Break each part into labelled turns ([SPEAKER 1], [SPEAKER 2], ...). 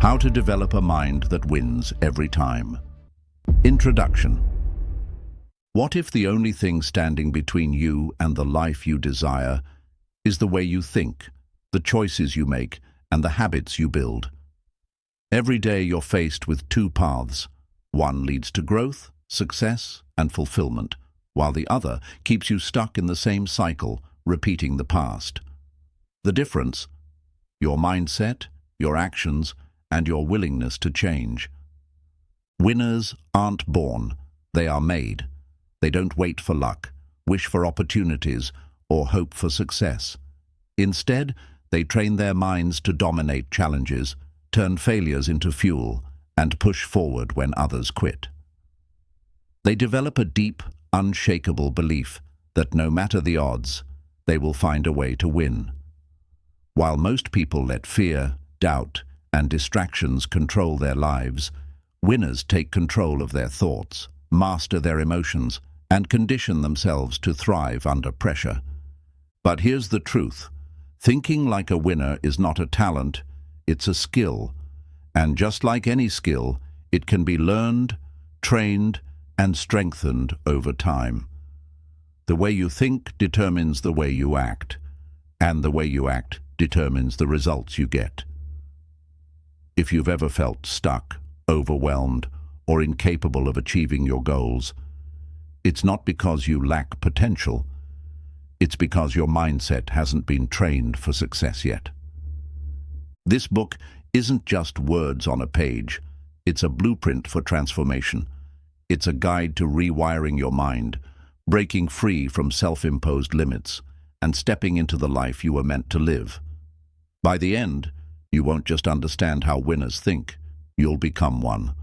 [SPEAKER 1] How to develop a mind that wins every time. Introduction. What if the only thing standing between you and the life you desire is the way you think, the choices you make, and the habits you build? Every day you're faced with two paths. One leads to growth, success, and fulfillment, while the other keeps you stuck in the same cycle, repeating the past. The difference? Your mindset, your actions, and your willingness to change. Winners aren't born, they are made. They don't wait for luck, wish for opportunities, or hope for success. Instead, they train their minds to dominate challenges, turn failures into fuel, and push forward when others quit. They develop a deep, unshakable belief that no matter the odds, they will find a way to win. While most people let fear, doubt, and distractions control their lives, winners take control of their thoughts, master their emotions, and condition themselves to thrive under pressure. But here's the truth. Thinking like a winner is not a talent, it's a skill. And just like any skill, it can be learned, trained, and strengthened over time. The way you think determines the way you act, and the way you act determines the results you get. If you've ever felt stuck, overwhelmed, or incapable of achieving your goals, it's not because you lack potential. It's because your mindset hasn't been trained for success yet. This book isn't just words on a page. It's a blueprint for transformation. It's a guide to rewiring your mind, breaking free from self-imposed limits, and stepping into the life you were meant to live. By the end, you won't just understand how winners think, you'll become one.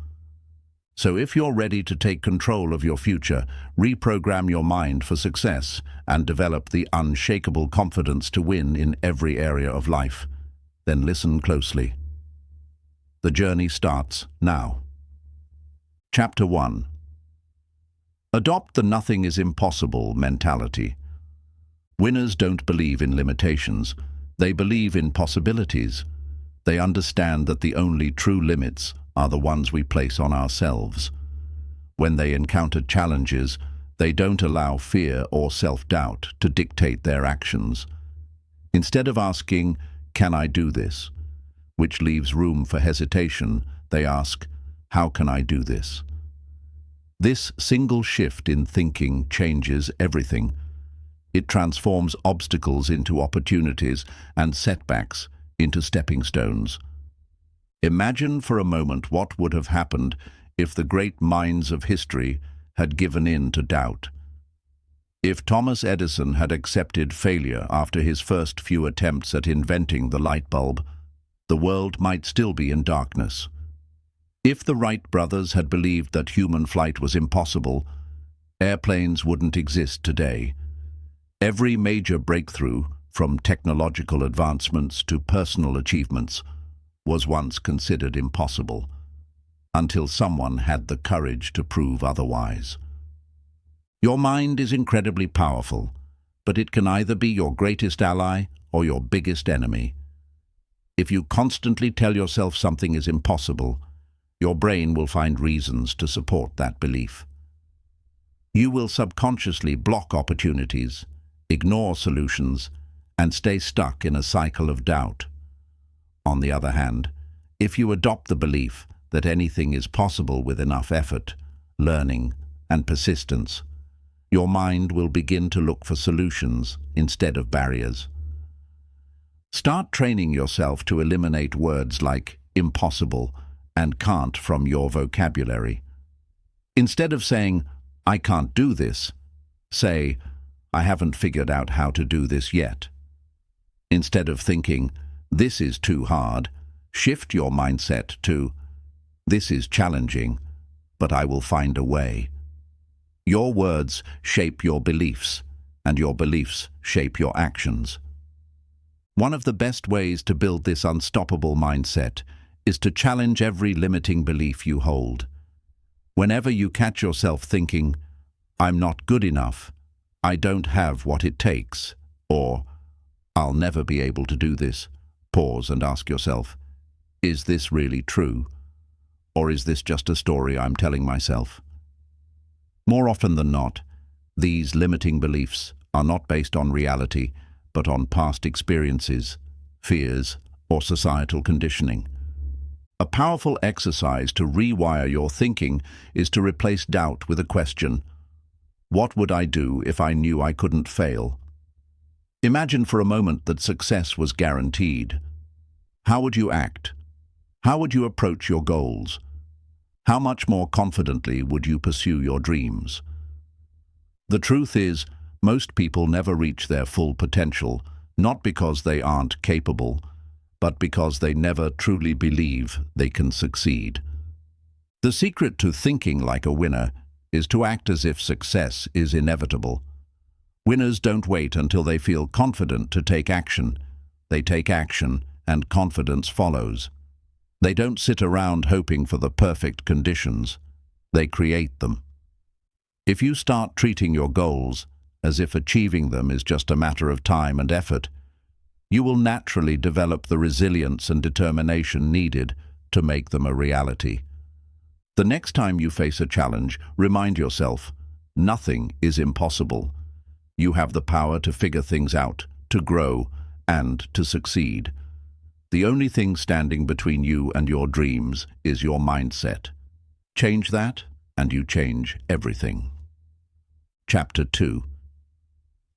[SPEAKER 1] So if you're ready to take control of your future, reprogram your mind for success, and develop the unshakable confidence to win in every area of life, then listen closely. The journey starts now. Chapter 1. Adopt the nothing is impossible mentality. Winners don't believe in limitations, they believe in possibilities. They understand that the only true limits are the ones we place on ourselves. When they encounter challenges, they don't allow fear or self-doubt to dictate their actions. Instead of asking, "Can I do this?" which leaves room for hesitation, they ask, "How can I do this?" This single shift in thinking changes everything. It transforms obstacles into opportunities and setbacks into stepping stones. Imagine for a moment what would have happened if the great minds of history had given in to doubt. If Thomas Edison had accepted failure after his first few attempts at inventing the light bulb, the world might still be in darkness. If the Wright brothers had believed that human flight was impossible, airplanes wouldn't exist today. Every major breakthrough, from technological advancements to personal achievements, was once considered impossible, until someone had the courage to prove otherwise. Your mind is incredibly powerful, but it can either be your greatest ally or your biggest enemy. If you constantly tell yourself something is impossible, your brain will find reasons to support that belief. You will subconsciously block opportunities, ignore solutions, and stay stuck in a cycle of doubt. On the other hand, if you adopt the belief that anything is possible with enough effort, learning, and persistence, your mind will begin to look for solutions instead of barriers. Start training yourself to eliminate words like impossible and can't from your vocabulary. Instead of saying, "I can't do this," say, "I haven't figured out how to do this yet." Instead of thinking, "This is too hard," shift your mindset to, "This is challenging, but I will find a way." Your words shape your beliefs, and your beliefs shape your actions. One of the best ways to build this unstoppable mindset is to challenge every limiting belief you hold. Whenever you catch yourself thinking, "I'm not good enough," "I don't have what it takes," or "I'll never be able to do this," pause and ask yourself, Is this really true? Or is this just a story I'm telling myself? More often than not, these limiting beliefs are not based on reality, but on past experiences, fears, or societal conditioning. A powerful exercise to rewire your thinking is to replace doubt with a question: what would I do if I knew I couldn't fail? Imagine for a moment that success was guaranteed. How would you act? How would you approach your goals? How much more confidently would you pursue your dreams? The truth is, most people never reach their full potential, not because they aren't capable, but because they never truly believe they can succeed. The secret to thinking like a winner is to act as if success is inevitable. Winners don't wait until they feel confident to take action. They take action, and confidence follows. They don't sit around hoping for the perfect conditions. They create them. If you start treating your goals as if achieving them is just a matter of time and effort, you will naturally develop the resilience and determination needed to make them a reality. The next time you face a challenge, remind yourself, nothing is impossible. You have the power to figure things out, to grow, and to succeed. The only thing standing between you and your dreams is your mindset. Change that, and you change everything. Chapter 2.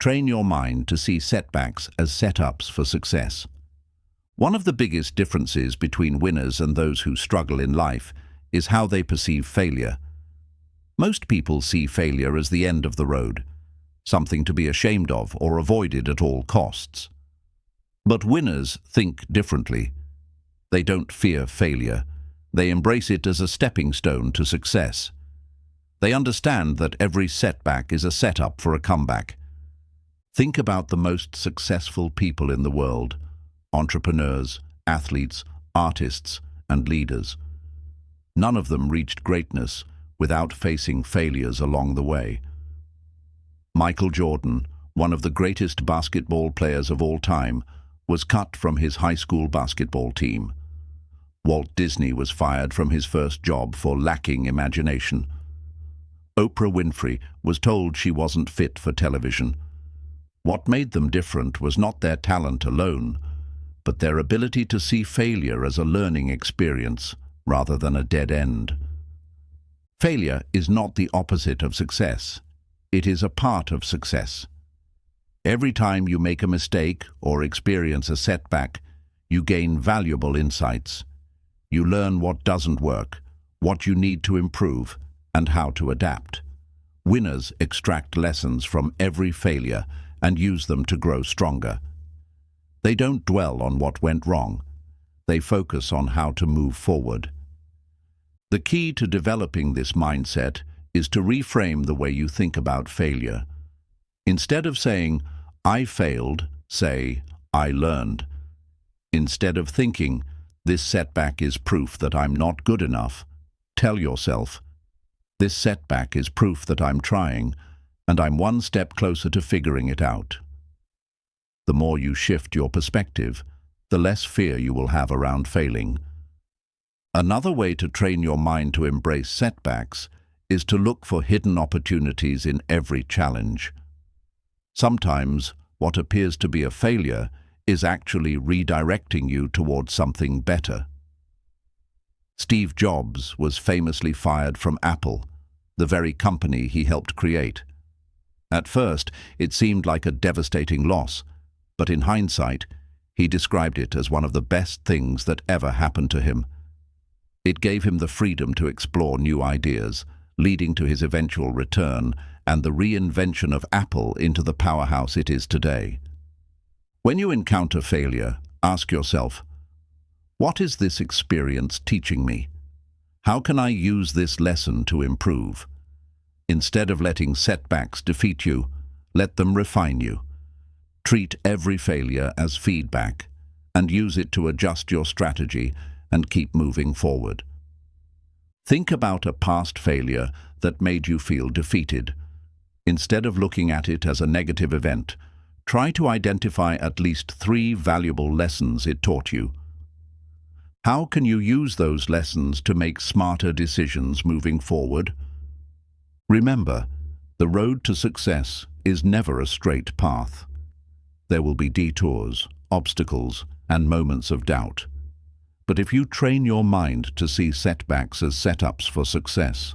[SPEAKER 1] Train your mind to see setbacks as setups for success. One of the biggest differences between winners and those who struggle in life is how they perceive failure. Most people see failure as the end of the road, something to be ashamed of or avoided at all costs. But winners think differently. They don't fear failure. They embrace it as a stepping stone to success. They understand that every setback is a setup for a comeback. Think about the most successful people in the world: entrepreneurs, athletes, artists, and leaders. None of them reached greatness without facing failures along the way. Michael Jordan, one of the greatest basketball players of all time, was cut from his high school basketball team. Walt Disney was fired from his first job for lacking imagination. Oprah Winfrey was told she wasn't fit for television. What made them different was not their talent alone, but their ability to see failure as a learning experience rather than a dead end. Failure is not the opposite of success. It is a part of success. Every time you make a mistake or experience a setback, you gain valuable insights. You learn what doesn't work, what you need to improve, and how to adapt. Winners extract lessons from every failure and use them to grow stronger. They don't dwell on what went wrong. They focus on how to move forward. The key to developing this mindset is to reframe the way you think about failure. Instead of saying, "I failed," say, "I learned." Instead of thinking, "This setback is proof that I'm not good enough," tell yourself, "This setback is proof that I'm trying, and I'm one step closer to figuring it out." The more you shift your perspective, the less fear you will have around failing. Another way to train your mind to embrace setbacks is to look for hidden opportunities in every challenge. Sometimes, what appears to be a failure is actually redirecting you towards something better. Steve Jobs was famously fired from Apple, the very company he helped create. At first, it seemed like a devastating loss, but in hindsight, he described it as one of the best things that ever happened to him. It gave him the freedom to explore new ideas, leading to his eventual return and the reinvention of Apple into the powerhouse it is today. When you encounter failure, ask yourself, what is this experience teaching me? How can I use this lesson to improve? Instead of letting setbacks defeat you, let them refine you. Treat every failure as feedback and use it to adjust your strategy and keep moving forward. Think about a past failure that made you feel defeated. Instead of looking at it as a negative event, try to identify at least 3 valuable lessons it taught you. How can you use those lessons to make smarter decisions moving forward? Remember, the road to success is never a straight path. There will be detours, obstacles, and moments of doubt. But if you train your mind to see setbacks as setups for success,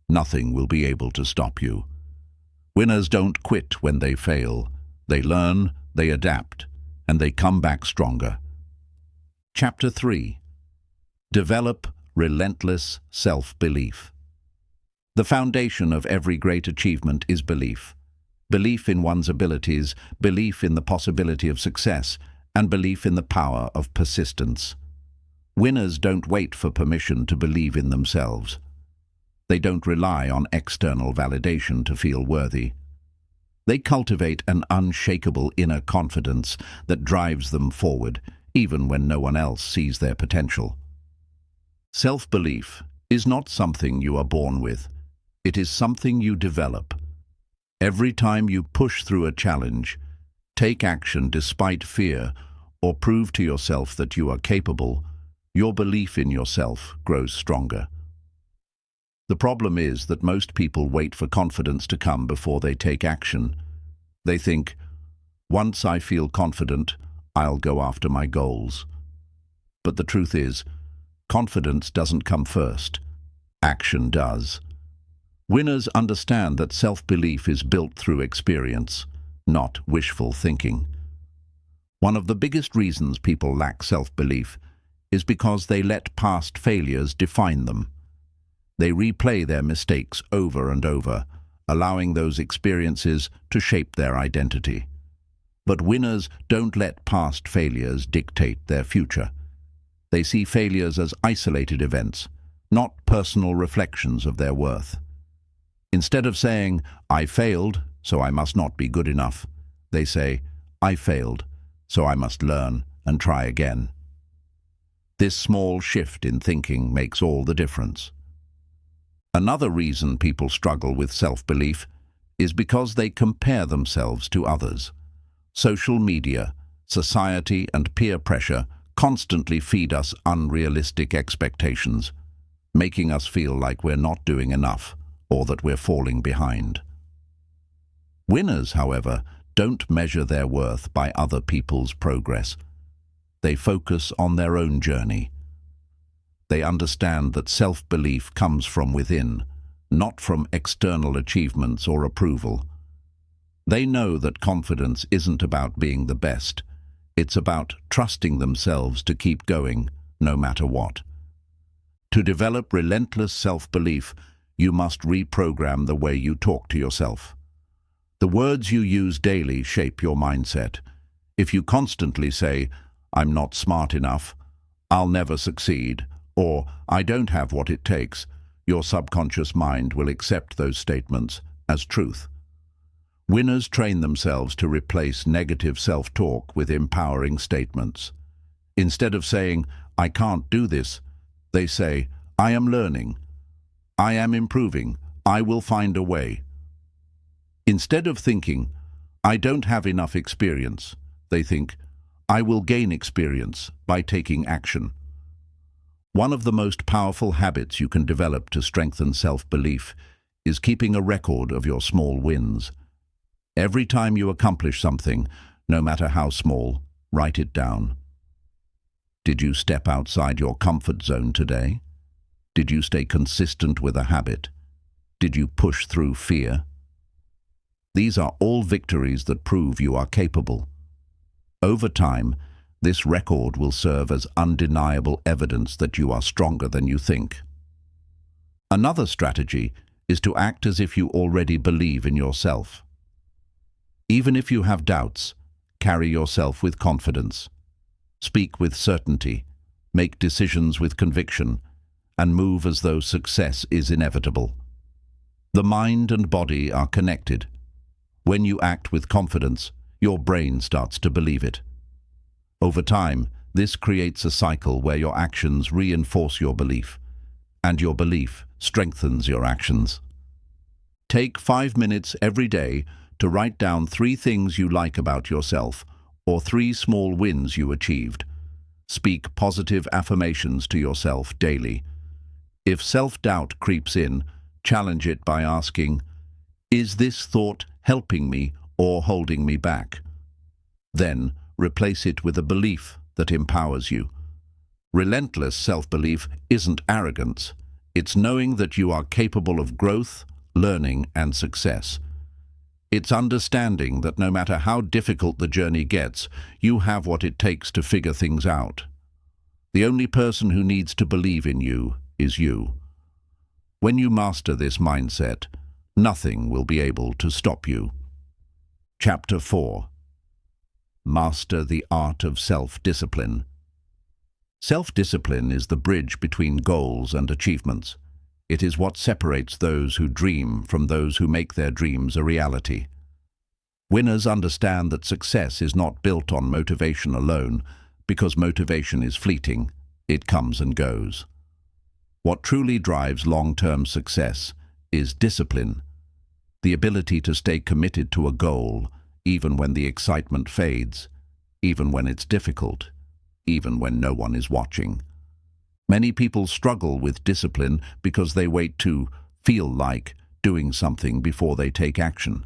[SPEAKER 1] nothing will be able to stop you. Winners don't quit when they fail. They learn, they adapt, and they come back stronger. Chapter 3. Develop relentless self-belief. The foundation of every great achievement is belief. Belief in one's abilities, belief in the possibility of success, and belief in the power of persistence. Winners don't wait for permission to believe in themselves. They don't rely on external validation to feel worthy. They cultivate an unshakable inner confidence that drives them forward, even when no one else sees their potential. Self-belief is not something you are born with. It is something you develop. Every time you push through a challenge, take action despite fear, or prove to yourself that you are capable, your belief in yourself grows stronger. The problem is that most people wait for confidence to come before they take action. They think, once I feel confident, I'll go after my goals. But the truth is, confidence doesn't come first. Action does. Winners understand that self-belief is built through experience, not wishful thinking. One of the biggest reasons people lack self-belief is because they let past failures define them. They replay their mistakes over and over, allowing those experiences to shape their identity. But winners don't let past failures dictate their future. They see failures as isolated events, not personal reflections of their worth. Instead of saying, I failed, so I must not be good enough, they say, I failed, so I must learn and try again. This small shift in thinking makes all the difference. Another reason people struggle with self-belief is because they compare themselves to others. Social media, society, and peer pressure constantly feed us unrealistic expectations, making us feel like we're not doing enough or that we're falling behind. Winners, however, don't measure their worth by other people's progress. They focus on their own journey. They understand that self-belief comes from within, not from external achievements or approval. They know that confidence isn't about being the best. It's about trusting themselves to keep going, no matter what. To develop relentless self-belief, you must reprogram the way you talk to yourself. The words you use daily shape your mindset. If you constantly say, I'm not smart enough, I'll never succeed, or I don't have what it takes, your subconscious mind will accept those statements as truth. Winners train themselves to replace negative self-talk with empowering statements. Instead of saying, I can't do this, they say, I am learning, I am improving, I will find a way. Instead of thinking, I don't have enough experience, they think, I will gain experience by taking action. One of the most powerful habits you can develop to strengthen self-belief is keeping a record of your small wins. Every time you accomplish something, no matter how small, write it down. Did you step outside your comfort zone today? Did you stay consistent with a habit? Did you push through fear? These are all victories that prove you are capable. Over time, this record will serve as undeniable evidence that you are stronger than you think. Another strategy is to act as if you already believe in yourself. Even if you have doubts, carry yourself with confidence. Speak with certainty, make decisions with conviction, and move as though success is inevitable. The mind and body are connected. When you act with confidence, your brain starts to believe it. Over time, this creates a cycle where your actions reinforce your belief, and your belief strengthens your actions. Take 5 minutes every day to write down 3 things you like about yourself, or 3 small wins you achieved. Speak positive affirmations to yourself daily. If self-doubt creeps in, challenge it by asking, "Is this thought helping me or holding me back?" Then, replace it with a belief that empowers you. Relentless self-belief isn't arrogance. It's knowing that you are capable of growth, learning, and success. It's understanding that no matter how difficult the journey gets, you have what it takes to figure things out. The only person who needs to believe in you is you. When you master this mindset, nothing will be able to stop you. Chapter 4. Master the art of self-discipline. Self-discipline is the bridge between goals and achievements. It is what separates those who dream from those who make their dreams a reality. Winners understand that success is not built on motivation alone, because motivation is fleeting. It comes and goes. What truly drives long-term success is discipline, the ability to stay committed to a goal, even when the excitement fades, even when it's difficult, even when no one is watching. Many people struggle with discipline because they wait to feel like doing something before they take action.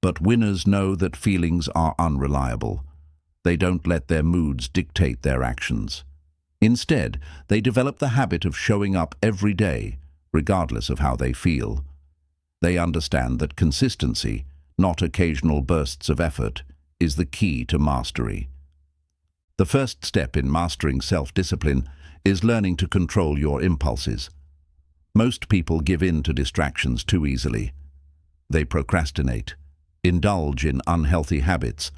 [SPEAKER 1] But winners know that feelings are unreliable. They don't let their moods dictate their actions. Instead, they develop the habit of showing up every day, regardless of how they feel. They understand that consistency, not occasional bursts of effort, is the key to mastery. The first step in mastering self-discipline is learning to control your impulses. Most people give in to distractions too easily. They procrastinate, indulge in unhealthy habits,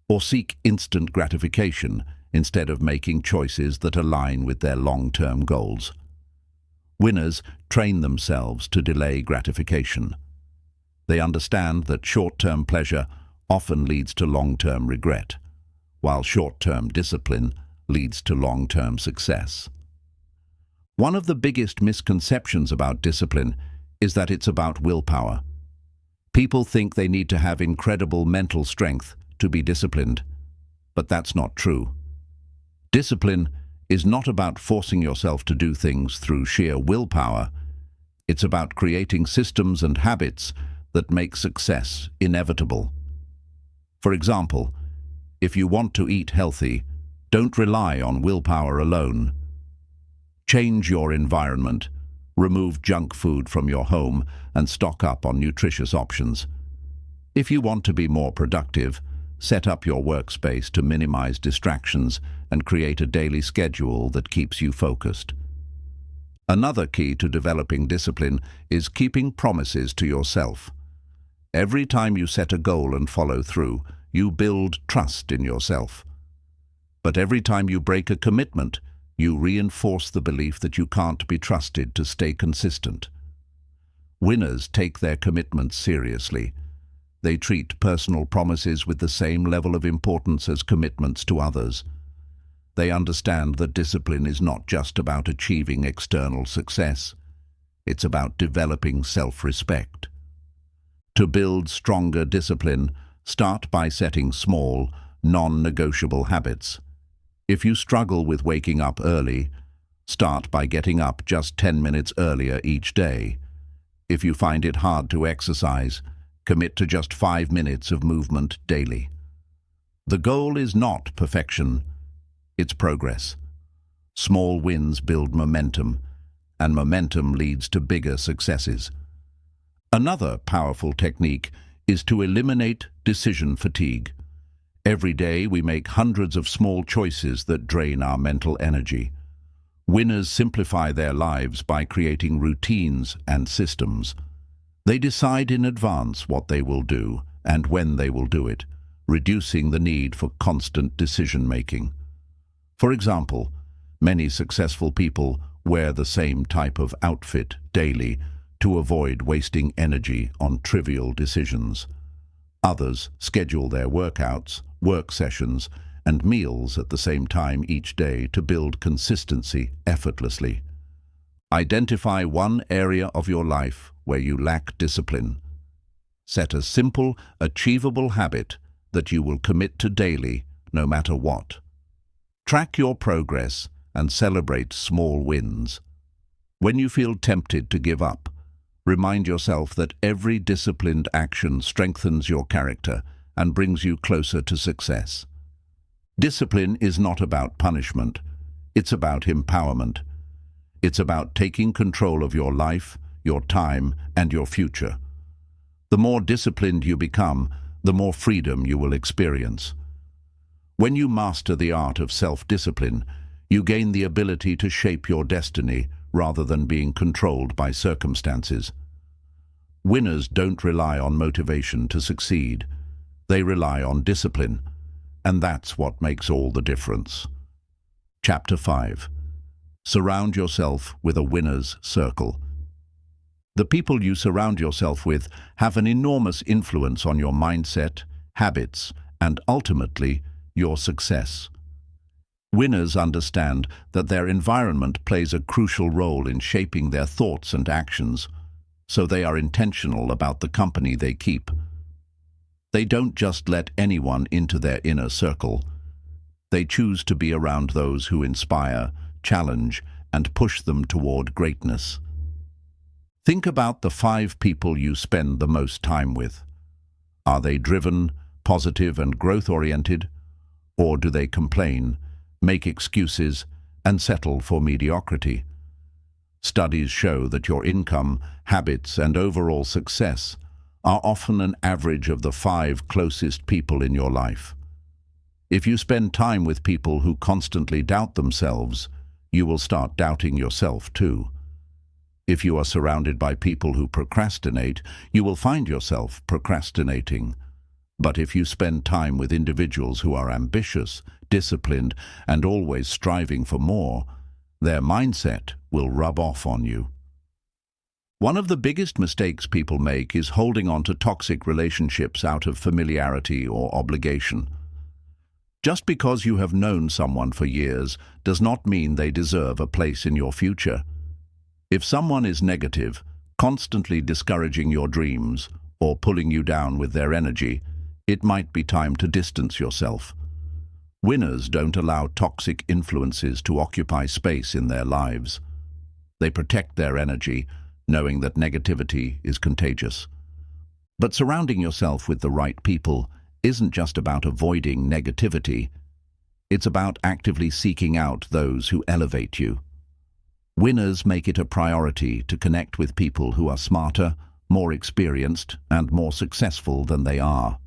[SPEAKER 1] or seek instant gratification instead of making choices that align with their long-term goals. Winners train themselves to delay gratification. They understand that short-term pleasure often leads to long-term regret, while short-term discipline leads to long-term success. One of the biggest misconceptions about discipline is that it's about willpower. People think they need to have incredible mental strength to be disciplined, but that's not true. Discipline is not about forcing yourself to do things through sheer willpower. It's about creating systems and habits that make success inevitable. For example, if you want to eat healthy, don't rely on willpower alone. Change your environment, remove junk food from your home, and stock up on nutritious options. If you want to be more productive, set up your workspace to minimize distractions and create a daily schedule that keeps you focused. Another key to developing discipline is keeping promises to yourself. Every time you set a goal and follow through, you build trust in yourself. But every time you break a commitment, you reinforce the belief that you can't be trusted to stay consistent. Winners take their commitments seriously. They treat personal promises with the same level of importance as commitments to others. They understand that discipline is not just about achieving external success. It's about developing self-respect. To build stronger discipline, start by setting small, non-negotiable habits. If you struggle with waking up early, start by getting up just 10 minutes earlier each day. If you find it hard to exercise, commit to just 5 minutes of movement daily. The goal is not perfection, it's progress. Small wins build momentum, and momentum leads to bigger successes. Another powerful technique is to eliminate decision fatigue. Every day we make hundreds of small choices that drain our mental energy. Winners simplify their lives by creating routines and systems. They decide in advance what they will do and when they will do it, reducing the need for constant decision-making. For example, many successful people wear the same type of outfit daily to avoid wasting energy on trivial decisions. Others schedule their workouts, work sessions, and meals at the same time each day to build consistency effortlessly. Identify one area of your life where you lack discipline. Set a simple, achievable habit that you will commit to daily, no matter what. Track your progress and celebrate small wins. When you feel tempted to give up, remind yourself that every disciplined action strengthens your character and brings you closer to success. Discipline is not about punishment, it's about empowerment. It's about taking control of your life, your time, and your future. The more disciplined you become, the more freedom you will experience. When you master the art of self-discipline, you gain the ability to shape your destiny rather than being controlled by circumstances. Winners don't rely on motivation to succeed. They rely on discipline, and that's what makes all the difference. Chapter 5. Surround yourself with a winner's circle. The people you surround yourself with have an enormous influence on your mindset, habits, and ultimately, your success. Winners understand that their environment plays a crucial role in shaping their thoughts and actions, so they are intentional about the company they keep. They don't just let anyone into their inner circle. They choose to be around those who inspire, challenge, and push them toward greatness. Think about the 5 people you spend the most time with. Are they driven, positive, and growth-oriented? Or do they complain, make excuses, and settle for mediocrity? Studies show that your income, habits, and overall success are often an average of the 5 closest people in your life. If you spend time with people who constantly doubt themselves, you will start doubting yourself too. If you are surrounded by people who procrastinate, you will find yourself procrastinating. But if you spend time with individuals who are ambitious, disciplined, and always striving for more, their mindset will rub off on you. One of the biggest mistakes people make is holding on to toxic relationships out of familiarity or obligation. Just because you have known someone for years does not mean they deserve a place in your future. If someone is negative, constantly discouraging your dreams, or pulling you down with their energy, it might be time to distance yourself. Winners don't allow toxic influences to occupy space in their lives. They protect their energy, knowing that negativity is contagious. But surrounding yourself with the right people isn't just about avoiding negativity. It's about actively seeking out those who elevate you. Winners make it a priority to connect with people who are smarter, more experienced, and more successful than they are.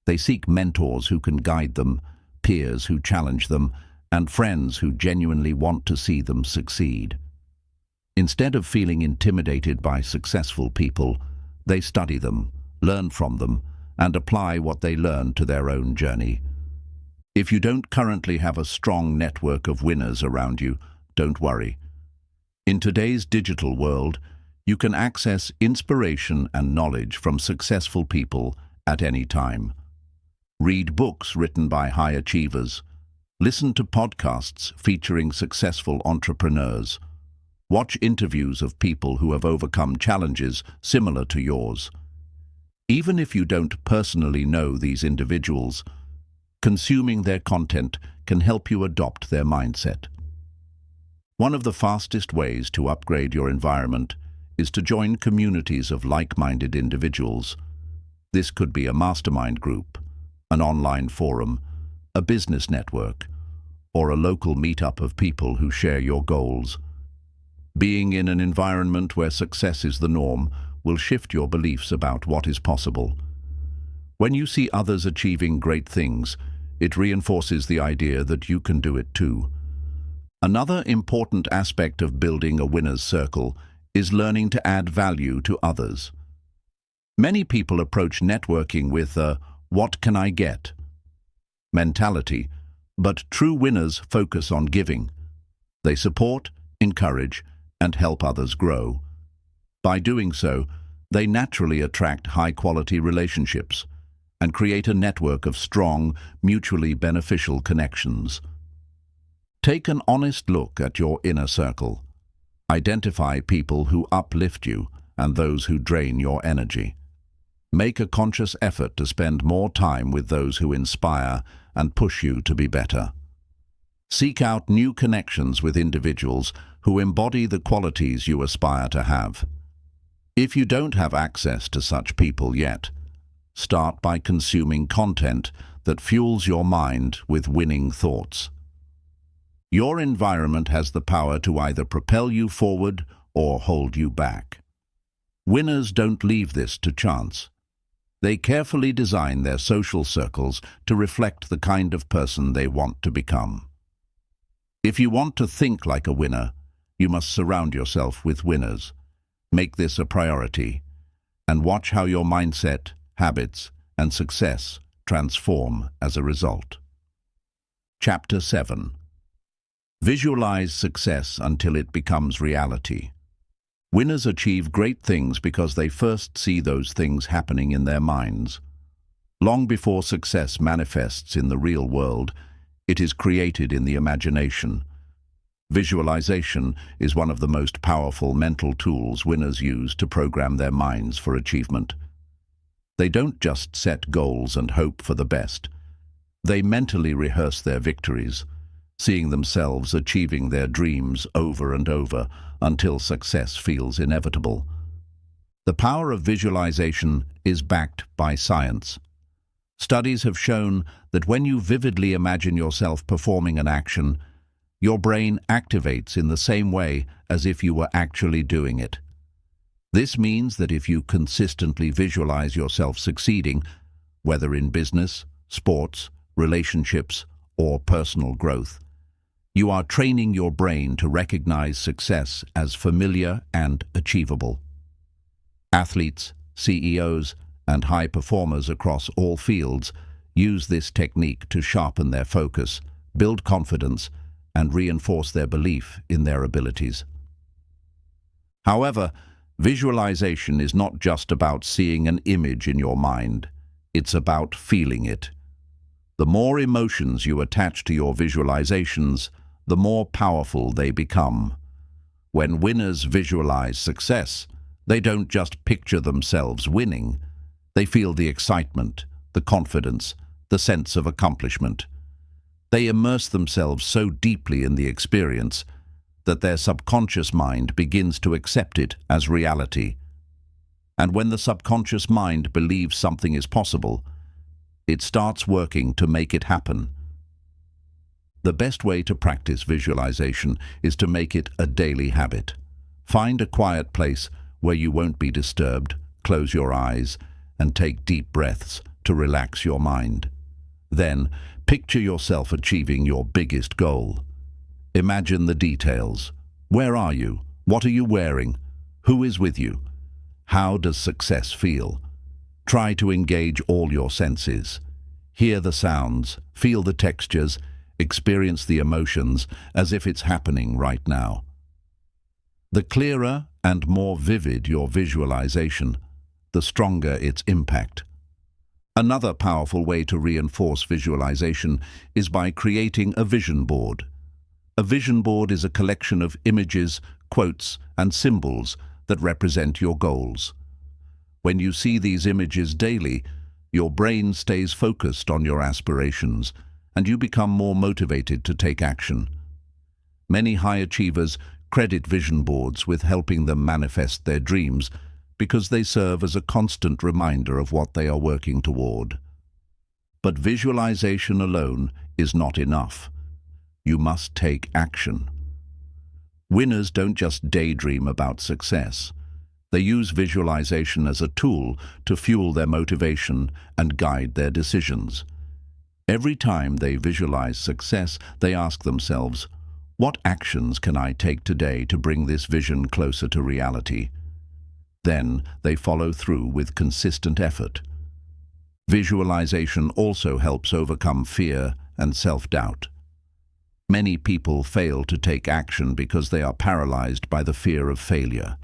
[SPEAKER 1] They seek mentors who can guide them, peers who challenge them, and friends who genuinely want to see them succeed. Instead of feeling intimidated by successful people, they study them, learn from them, and apply what they learn to their own journey. If you don't currently have a strong network of winners around you, don't worry. In today's digital world, you can access inspiration and knowledge from successful people at any time. Read books written by high achievers. Listen to podcasts featuring successful entrepreneurs. Watch interviews of people who have overcome challenges similar to yours. Even if you don't personally know these individuals, consuming their content can help you adopt their mindset. One of the fastest ways to upgrade your environment is to join communities of like-minded individuals. This could be a mastermind group, an online forum, a business network, or a local meetup of people who share your goals. Being in an environment where success is the norm will shift your beliefs about what is possible. When you see others achieving great things, it reinforces the idea that you can do it too. Another important aspect of building a winner's circle is learning to add value to others. Many people approach networking with a "what can I get?" mentality, but true winners focus on giving. They support, encourage, and help others grow. By doing so, they naturally attract high-quality relationships and create a network of strong, mutually beneficial connections. Take an honest look at your inner circle. Identify people who uplift you and those who drain your energy. Make a conscious effort to spend more time with those who inspire and push you to be better. Seek out new connections with individuals who embody the qualities you aspire to have. If you don't have access to such people yet, start by consuming content that fuels your mind with winning thoughts. Your environment has the power to either propel you forward or hold you back. Winners don't leave this to chance. They carefully design their social circles to reflect the kind of person they want to become. If you want to think like a winner, you must surround yourself with winners. Make this a priority, and watch how your mindset, habits, and success transform as a result. Chapter 7. Visualize success until it becomes reality. Winners achieve great things because they first see those things happening in their minds. Long before success manifests in the real world, it is created in the imagination. Visualization is one of the most powerful mental tools winners use to program their minds for achievement. They don't just set goals and hope for the best. They mentally rehearse their victories, seeing themselves achieving their dreams over and over until success feels inevitable. The power of visualization is backed by science. Studies have shown that when you vividly imagine yourself performing an action, your brain activates in the same way as if you were actually doing it. This means that if you consistently visualize yourself succeeding, whether in business, sports, relationships, or personal growth, you are training your brain to recognize success as familiar and achievable. Athletes, CEOs, and high performers across all fields use this technique to sharpen their focus, build confidence, and reinforce their belief in their abilities. However, visualization is not just about seeing an image in your mind. It's about feeling it. The more emotions you attach to your visualizations, the more powerful they become. When winners visualize success, they don't just picture themselves winning. They feel the excitement, the confidence, the sense of accomplishment. They immerse themselves so deeply in the experience that their subconscious mind begins to accept it as reality. And when the subconscious mind believes something is possible, it starts working to make it happen. The best way to practice visualization is to make it a daily habit. Find a quiet place where you won't be disturbed, close your eyes, and take deep breaths to relax your mind. Then, picture yourself achieving your biggest goal. Imagine the details. Where are you? What are you wearing? Who is with you? How does success feel? Try to engage all your senses. Hear the sounds, feel the textures, experience the emotions as if it's happening right now. The clearer and more vivid your visualization, the stronger its impact. Another powerful way to reinforce visualization is by creating a vision board. A vision board is a collection of images, quotes, and symbols that represent your goals. When you see these images daily, your brain stays focused on your aspirations, and you become more motivated to take action. Many high achievers credit vision boards with helping them manifest their dreams because they serve as a constant reminder of what they are working toward. But visualization alone is not enough. You must take action. Winners don't just daydream about success. They use visualization as a tool to fuel their motivation and guide their decisions. Every time they visualize success, they ask themselves, what actions can I take today to bring this vision closer to reality? Then they follow through with consistent effort. Visualization also helps overcome fear and self-doubt. Many people fail to take action because they are paralyzed by the fear of failure.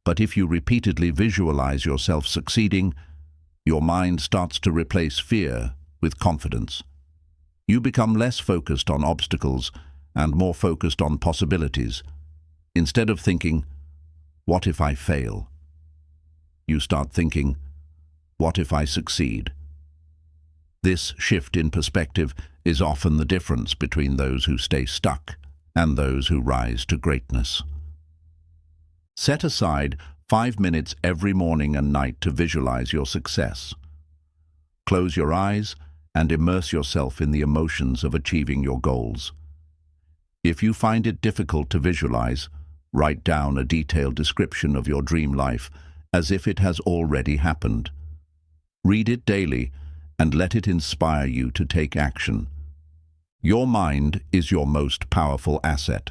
[SPEAKER 1] But if you repeatedly visualize yourself succeeding, your mind starts to replace fear with confidence. You become less focused on obstacles and more focused on possibilities. Instead of thinking, what if I fail? You start thinking, what if I succeed? This shift in perspective is often the difference between those who stay stuck and those who rise to greatness. Set aside 5 minutes every morning and night to visualize your success. Close your eyes and immerse yourself in the emotions of achieving your goals. If you find it difficult to visualize, write down a detailed description of your dream life as if it has already happened. Read it daily and let it inspire you to take action. Your mind is your most powerful asset.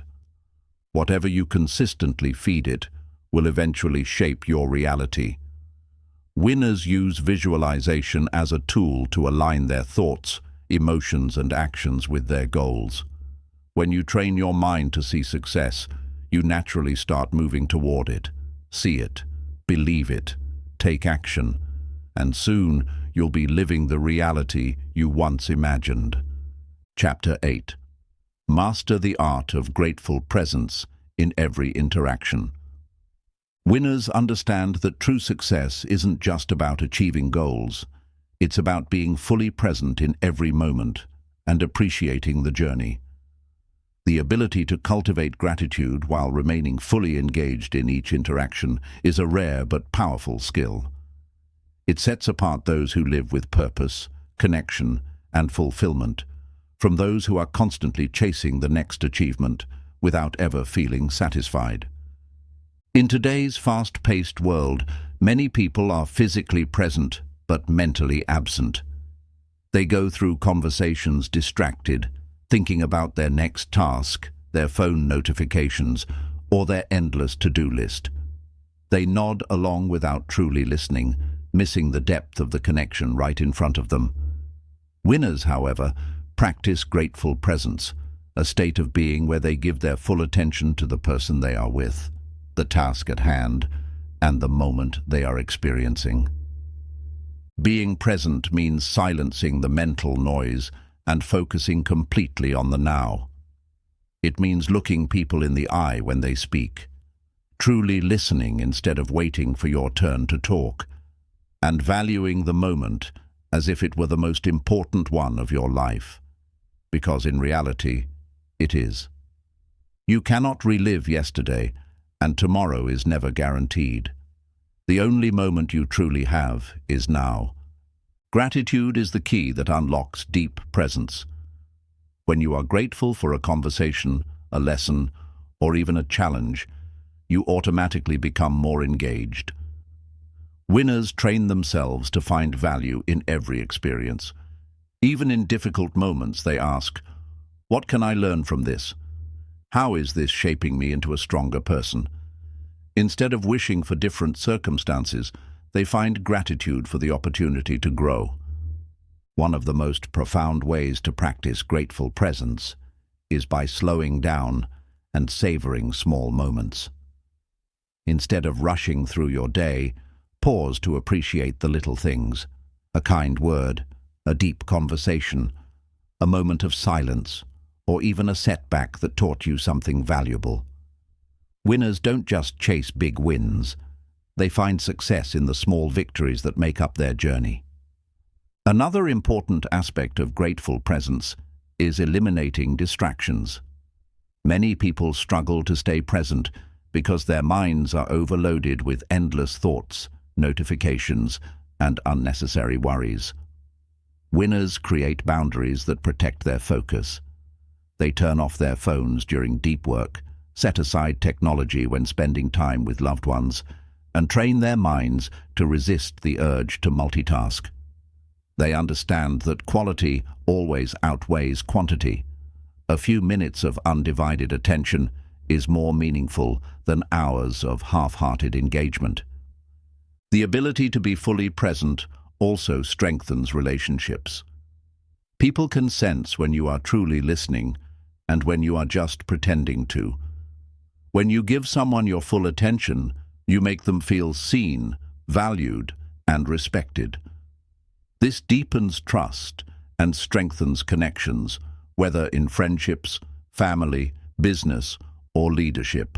[SPEAKER 1] Whatever you consistently feed it will eventually shape your reality. Winners use visualization as a tool to align their thoughts, emotions, and actions with their goals. When you train your mind to see success, you naturally start moving toward it. See it, believe it, take action, and soon you'll be living the reality you once imagined. Chapter 8. Master the art of grateful presence in every interaction. Winners understand that true success isn't just about achieving goals. It's about being fully present in every moment and appreciating the journey. The ability to cultivate gratitude while remaining fully engaged in each interaction is a rare but powerful skill. It sets apart those who live with purpose, connection, and fulfillment from those who are constantly chasing the next achievement without ever feeling satisfied. In today's fast-paced world, many people are physically present but mentally absent. They go through conversations distracted, thinking about their next task, their phone notifications, or their endless to-do list. They nod along without truly listening, missing the depth of the connection right in front of them. Winners, however, practice grateful presence, a state of being where they give their full attention to the person they are with, the task at hand, and the moment they are experiencing. Being present means silencing the mental noise and focusing completely on the now. It means looking people in the eye when they speak, truly listening instead of waiting for your turn to talk, and valuing the moment as if it were the most important one of your life, because in reality, it is. You cannot relive yesterday, and tomorrow is never guaranteed. The only moment you truly have is now. Gratitude is the key that unlocks deep presence. When you are grateful for a conversation, a lesson, or even a challenge, you automatically become more engaged. Winners train themselves to find value in every experience. Even in difficult moments, they ask, "What can I learn from this? How is this shaping me into a stronger person?" Instead of wishing for different circumstances, they find gratitude for the opportunity to grow. One of the most profound ways to practice grateful presence is by slowing down and savoring small moments. Instead of rushing through your day, pause to appreciate the little things: a kind word, a deep conversation, a moment of silence, or even a setback that taught you something valuable. Winners don't just chase big wins. They find success in the small victories that make up their journey. Another important aspect of grateful presence is eliminating distractions. Many people struggle to stay present because their minds are overloaded with endless thoughts, notifications, and unnecessary worries. Winners create boundaries that protect their focus. They turn off their phones during deep work, set aside technology when spending time with loved ones, and train their minds to resist the urge to multitask. They understand that quality always outweighs quantity. A few minutes of undivided attention is more meaningful than hours of half-hearted engagement. The ability to be fully present also strengthens relationships. People can sense when you are truly listening and when you are just pretending to. When you give someone your full attention, you make them feel seen, valued, and respected. This deepens trust and strengthens connections, whether in friendships, family, business, or leadership.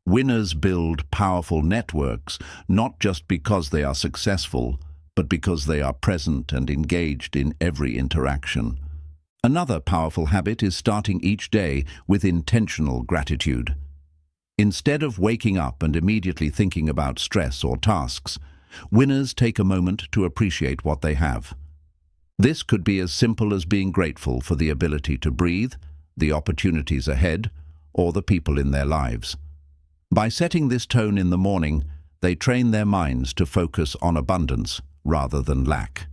[SPEAKER 1] Winners build powerful networks not just because they are successful, but because they are present and engaged in every interaction. Another powerful habit is starting each day with intentional gratitude. Instead of waking up and immediately thinking about stress or tasks, winners take a moment to appreciate what they have. This could be as simple as being grateful for the ability to breathe, the opportunities ahead, or the people in their lives. By setting this tone in the morning, they train their minds to focus on abundance rather than lack.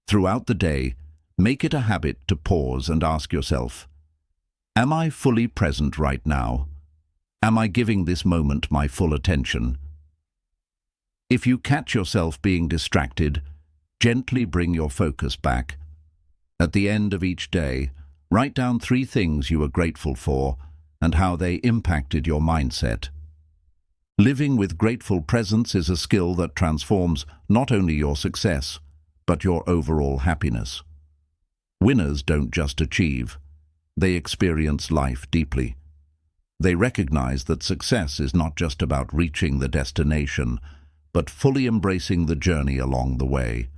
[SPEAKER 1] Throughout the day, make it a habit to pause and ask yourself, am I fully present right now? Am I giving this moment my full attention? If you catch yourself being distracted, gently bring your focus back. At the end of each day, write down 3 things you are grateful for and how they impacted your mindset. Living with grateful presence is a skill that transforms not only your success, but your overall happiness. Winners don't just achieve, they experience life deeply. They recognize that success is not just about reaching the destination, but fully embracing the journey along the way.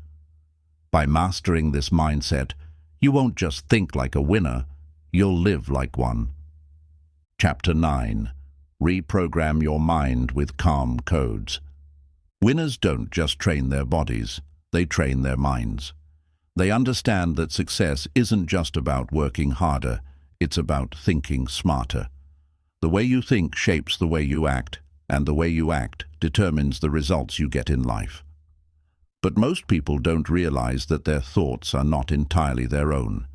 [SPEAKER 1] By mastering this mindset, you won't just think like a winner, you'll live like one. Chapter 9. Reprogram your mind with calm codes. Winners don't just train their bodies, they train their minds. They understand that success isn't just about working harder, it's about thinking smarter. The way you think shapes the way you act, and the way you act determines the results you get in life. But most people don't realize that their thoughts are not entirely their own.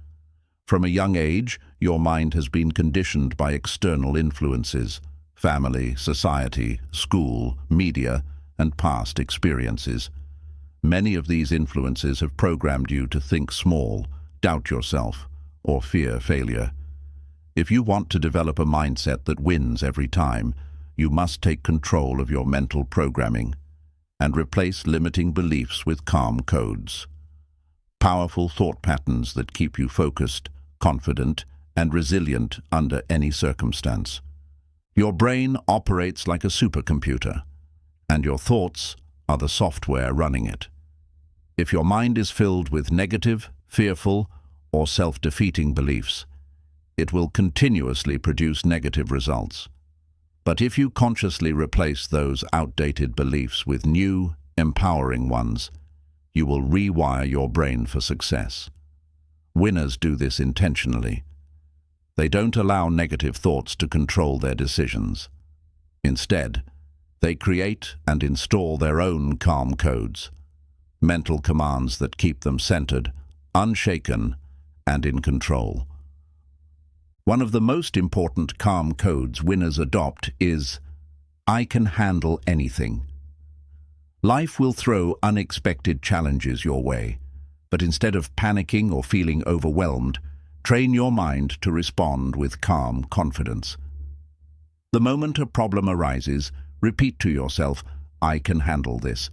[SPEAKER 1] From a young age, your mind has been conditioned by external influences, family, society, school, media, and past experiences. Many of these influences have programmed you to think small, doubt yourself, or fear failure. If you want to develop a mindset that wins every time, you must take control of your mental programming and replace limiting beliefs with calm codes. Powerful thought patterns that keep you focused, confident, and resilient under any circumstance. Your brain operates like a supercomputer, and your thoughts are the software running it. If your mind is filled with negative, fearful, or self-defeating beliefs, it will continuously produce negative results. But if you consciously replace those outdated beliefs with new, empowering ones, you will rewire your brain for success. Winners do this intentionally. They don't allow negative thoughts to control their decisions. Instead, they create and install their own calm codes, mental commands that keep them centered, unshaken, and in control. One of the most important calm codes winners adopt is, I can handle anything. Life will throw unexpected challenges your way, but instead of panicking or feeling overwhelmed, train your mind to respond with calm confidence. The moment a problem arises, repeat to yourself, I can handle this.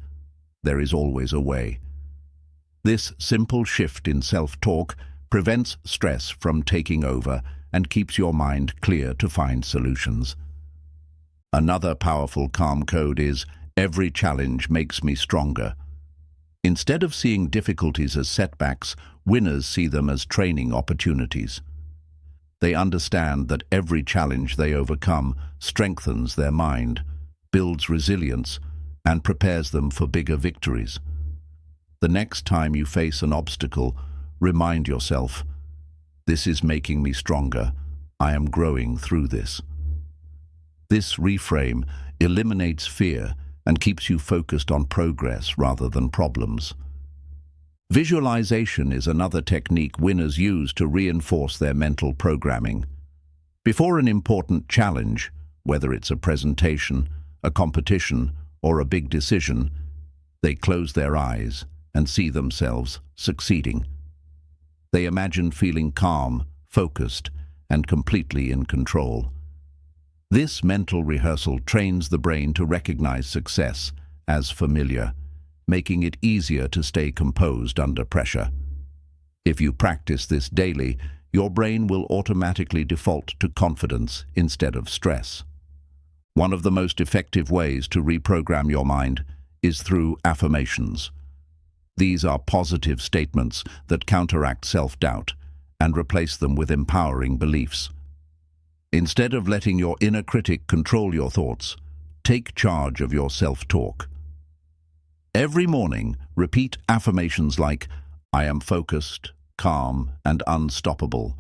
[SPEAKER 1] There is always a way. This simple shift in self-talk prevents stress from taking over and keeps your mind clear to find solutions. Another powerful calm code is, every challenge makes me stronger. Instead of seeing difficulties as setbacks, winners see them as training opportunities. They understand that every challenge they overcome strengthens their mind, builds resilience, and prepares them for bigger victories. The next time you face an obstacle, remind yourself, this is making me stronger. I am growing through this. This reframe eliminates fear and keeps you focused on progress rather than problems. Visualization is another technique winners use to reinforce their mental programming. Before an important challenge, whether it's a presentation, a competition, or a big decision, they close their eyes and see themselves succeeding. They imagine feeling calm, focused, and completely in control. This mental rehearsal trains the brain to recognize success as familiar, making it easier to stay composed under pressure. If you practice this daily, your brain will automatically default to confidence instead of stress. One of the most effective ways to reprogram your mind is through affirmations. These are positive statements that counteract self-doubt and replace them with empowering beliefs. Instead of letting your inner critic control your thoughts, take charge of your self-talk. Every morning, repeat affirmations like, "I am focused, calm, and unstoppable."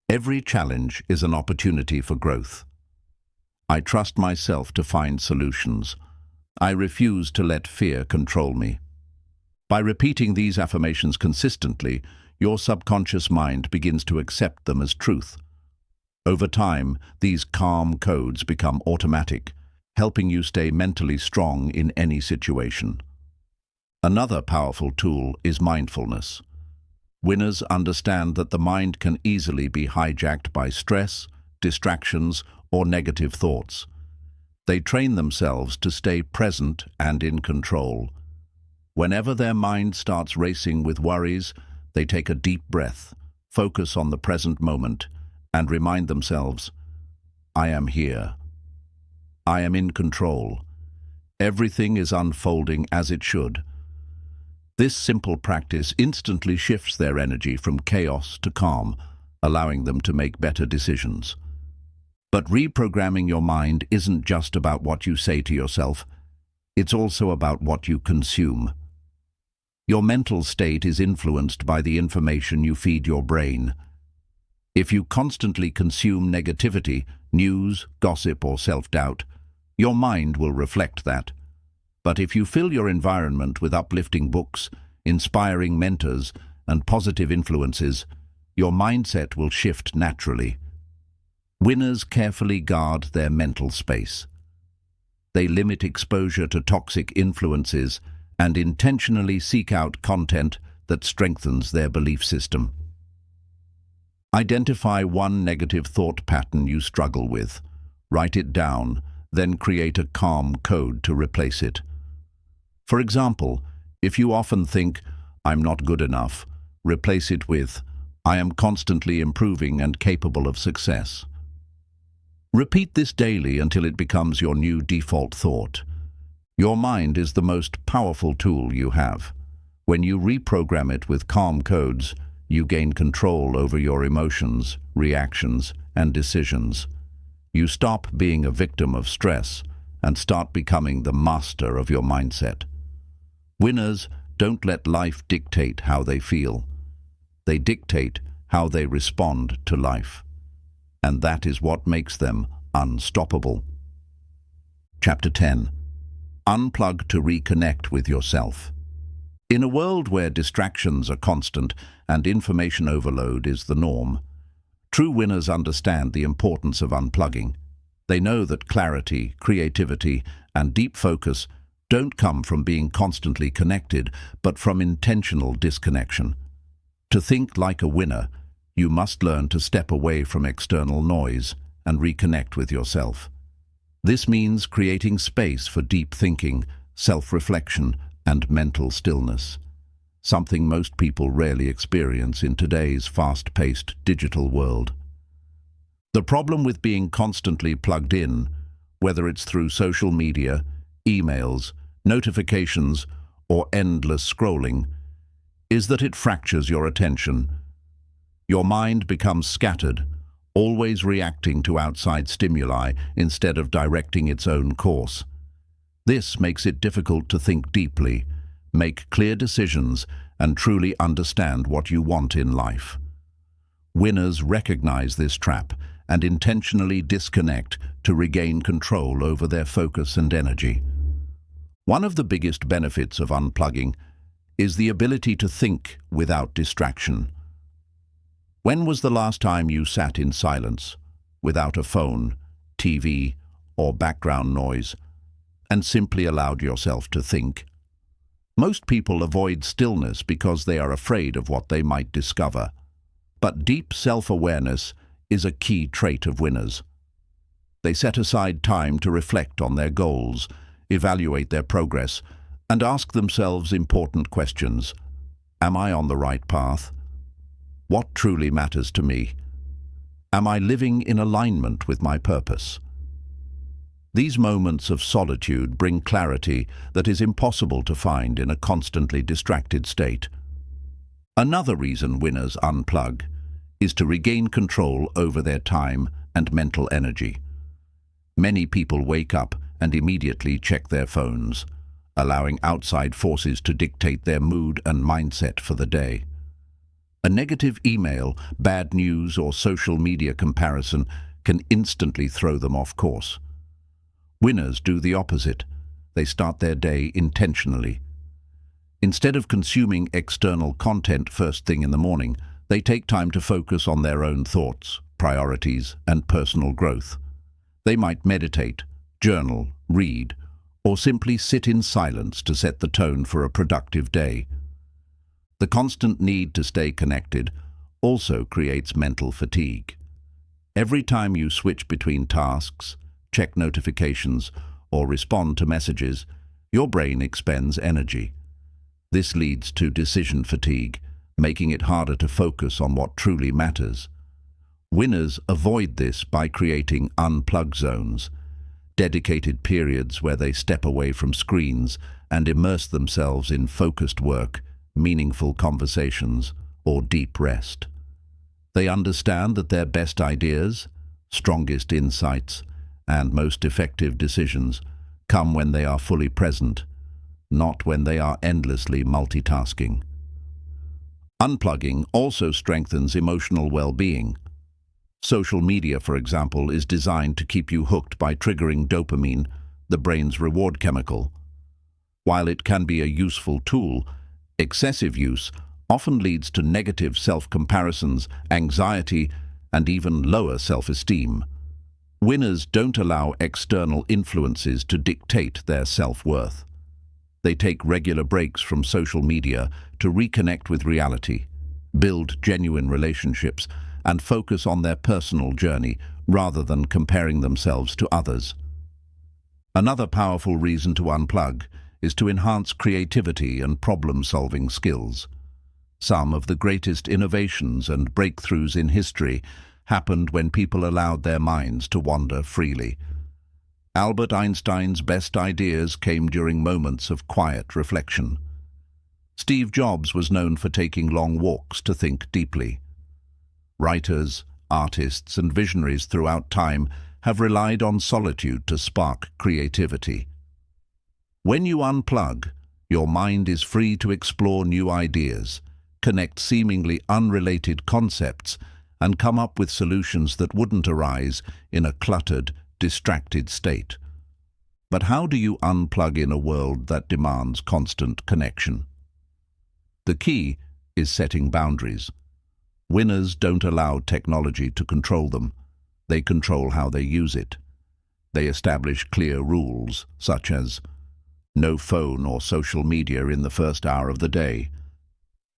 [SPEAKER 1] Every challenge is an opportunity for growth. I trust myself to find solutions. I refuse to let fear control me. By repeating these affirmations consistently, your subconscious mind begins to accept them as truth. Over time, these calm codes become automatic, helping you stay mentally strong in any situation. Another powerful tool is mindfulness. Winners understand that the mind can easily be hijacked by stress, distractions, or negative thoughts. They train themselves to stay present and in control. Whenever their mind starts racing with worries, they take a deep breath, focus on the present moment, and remind themselves, "I am here. I am in control. Everything is unfolding as it should." This simple practice instantly shifts their energy from chaos to calm, allowing them to make better decisions. But reprogramming your mind isn't just about what you say to yourself, it's also about what you consume. Your mental state is influenced by the information you feed your brain. If you constantly consume negativity, news, gossip, or self-doubt, your mind will reflect that. But if you fill your environment with uplifting books, inspiring mentors, and positive influences, your mindset will shift naturally. Winners carefully guard their mental space. They limit exposure to toxic influences and intentionally seek out content that strengthens their belief system. Identify one negative thought pattern you struggle with. Write it down, then create a calm code to replace it. For example, if you often think, "I'm not good enough," replace it with, "I am constantly improving and capable of success." Repeat this daily until it becomes your new default thought. Your mind is the most powerful tool you have. When you reprogram it with calm codes, you gain control over your emotions, reactions, and decisions. You stop being a victim of stress and start becoming the master of your mindset. Winners don't let life dictate how they feel. They dictate how they respond to life. And that is what makes them unstoppable. Chapter 10. Unplug to reconnect with yourself. In a world where distractions are constant and information overload is the norm, true winners understand the importance of unplugging. They know that clarity, creativity, and deep focus don't come from being constantly connected, but from intentional disconnection. To think like a winner, you must learn to step away from external noise and reconnect with yourself. This means creating space for deep thinking, self-reflection, and mental stillness, something most people rarely experience in today's fast-paced digital world. The problem with being constantly plugged in, whether it's through social media, emails, notifications, or endless scrolling, is that it fractures your attention. Your mind becomes scattered, always reacting to outside stimuli instead of directing its own course. This makes it difficult to think deeply, make clear decisions, and truly understand what you want in life. Winners recognize this trap and intentionally disconnect to regain control over their focus and energy. One of the biggest benefits of unplugging is the ability to think without distraction. When was the last time you sat in silence, without a phone, TV, or background noise, and simply allowed yourself to think? Most people avoid stillness because they are afraid of what they might discover. But deep self-awareness is a key trait of winners. They set aside time to reflect on their goals, evaluate their progress, and ask themselves important questions. Am I on the right path? What truly matters to me? Am I living in alignment with my purpose? These moments of solitude bring clarity that is impossible to find in a constantly distracted state. Another reason winners unplug is to regain control over their time and mental energy. Many people wake up and immediately check their phones, allowing outside forces to dictate their mood and mindset for the day. A negative email, bad news, or social media comparison can instantly throw them off course. Winners do the opposite. They start their day intentionally. Instead of consuming external content first thing in the morning, they take time to focus on their own thoughts, priorities, and personal growth. They might meditate, journal, read, or simply sit in silence to set the tone for a productive day. The constant need to stay connected also creates mental fatigue. Every time you switch between tasks, check notifications, or respond to messages, your brain expends energy. This leads to decision fatigue, making it harder to focus on what truly matters. Winners avoid this by creating unplug zones, dedicated periods where they step away from screens and immerse themselves in focused work, meaningful conversations, or deep rest. They understand that their best ideas, strongest insights, and most effective decisions come when they are fully present, not when they are endlessly multitasking. Unplugging also strengthens emotional well-being. Social media, for example, is designed to keep you hooked by triggering dopamine, the brain's reward chemical. While it can be a useful tool, excessive use often leads to negative self-comparisons, anxiety, and even lower self-esteem. Winners don't allow external influences to dictate their self-worth. They take regular breaks from social media to reconnect with reality, build genuine relationships, and focus on their personal journey rather than comparing themselves to others. Another powerful reason to unplug is to enhance creativity and problem-solving skills. Some of the greatest innovations and breakthroughs in history happened when people allowed their minds to wander freely. Albert Einstein's best ideas came during moments of quiet reflection. Steve Jobs was known for taking long walks to think deeply. Writers, artists, and visionaries throughout time have relied on solitude to spark creativity. When you unplug, your mind is free to explore new ideas, connect seemingly unrelated concepts, and come up with solutions that wouldn't arise in a cluttered, distracted state. But how do you unplug in a world that demands constant connection? The key is setting boundaries. Winners don't allow technology to control them. They control how they use it. They establish clear rules, such as no phone or social media in the first hour of the day,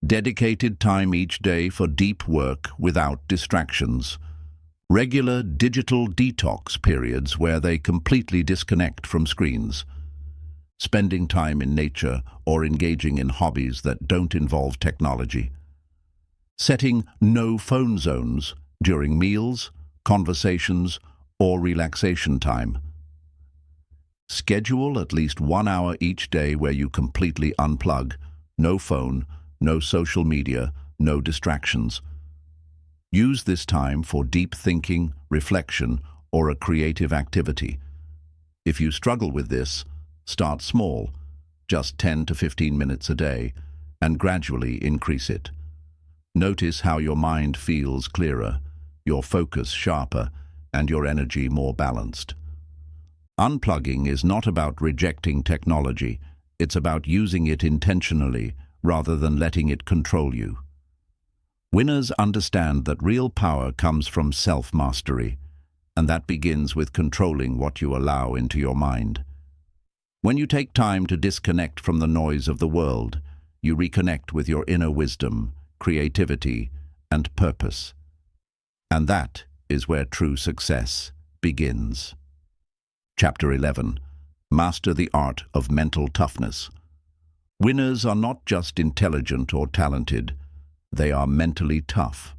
[SPEAKER 1] dedicated time each day for deep work without distractions, regular digital detox periods where they completely disconnect from screens, spending time in nature or engaging in hobbies that don't involve technology, setting no-phone zones during meals, conversations, or relaxation time. Schedule at least 1 hour each day where you completely unplug, no phone, no social media, no distractions. Use this time for deep thinking, reflection, or a creative activity. If you struggle with this, start small, just 10 to 15 minutes a day, and gradually increase it. Notice how your mind feels clearer, your focus sharper, and your energy more balanced. Unplugging is not about rejecting technology. It's about using it intentionally rather than letting it control you. Winners understand that real power comes from self-mastery, and that begins with controlling what you allow into your mind. When you take time to disconnect from the noise of the world, you reconnect with your inner wisdom, creativity, and purpose. And that is where true success begins. Chapter 11. Master the Art of Mental Toughness. Winners are not just intelligent or talented, they are mentally tough.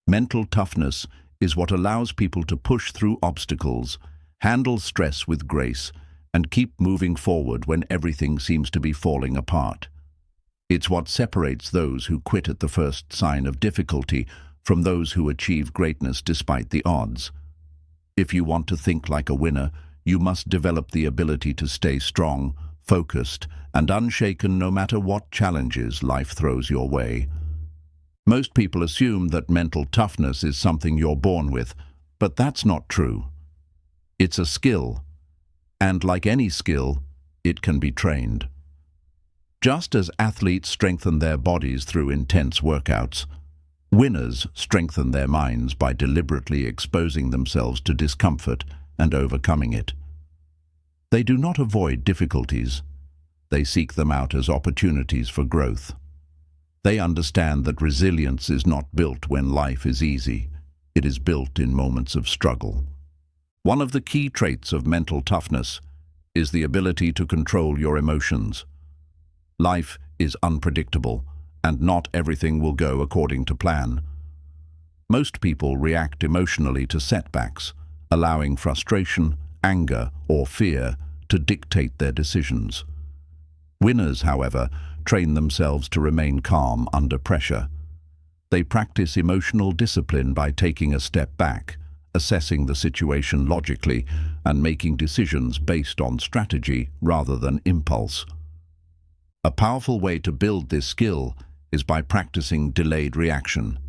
[SPEAKER 1] Mental toughness is what allows people to push through obstacles, Handle stress with grace and keep moving forward when everything seems to be falling apart. It's what separates those who quit at the first sign of difficulty from those who achieve greatness despite the odds. If you want to think like a winner, you must develop the ability to stay strong, focused, and unshaken no matter what challenges life throws your way. Most people assume that mental toughness is something you're born with, but that's not true. It's a skill, and like any skill, it can be trained. Just as athletes strengthen their bodies through intense workouts, winners strengthen their minds by deliberately exposing themselves to discomfort and overcoming it. They do not avoid difficulties. They seek them out as opportunities for growth. They understand that resilience is not built when life is easy. It is built in moments of struggle. One of the key traits of mental toughness is the ability to control your emotions. Life is unpredictable, and not everything will go according to plan. Most people react emotionally to setbacks, allowing frustration, anger, or fear to dictate their decisions. Winners, however, train themselves to remain calm under pressure. They practice emotional discipline by taking a step back, assessing the situation logically, and making decisions based on strategy rather than impulse. A powerful way to build this skill is by practicing delayed reaction.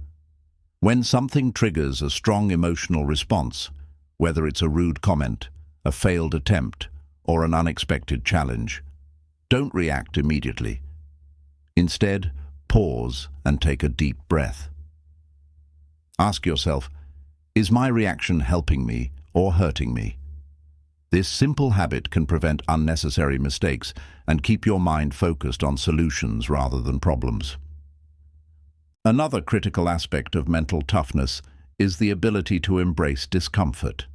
[SPEAKER 1] When something triggers a strong emotional response, whether it's a rude comment, a failed attempt, or an unexpected challenge, don't react immediately. Instead, pause and take a deep breath. Ask yourself, is my reaction helping me or hurting me? This simple habit can prevent unnecessary mistakes and keep your mind focused on solutions rather than problems. Another critical aspect of mental toughness is the ability to embrace discomfort.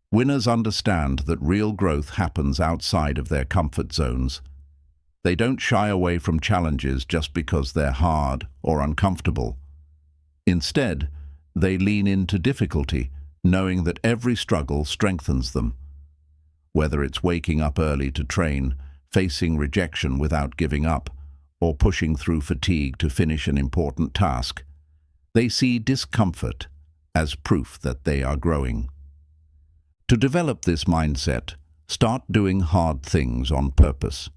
[SPEAKER 1] Winners understand that real growth happens outside of their comfort zones. They don't shy away from challenges just because they're hard or uncomfortable. Instead, they lean into difficulty, knowing that every struggle strengthens them. Whether it's waking up early to train, facing rejection without giving up, or pushing through fatigue to finish an important task, they see discomfort as proof that they are growing. To develop this mindset, start doing hard things on purpose.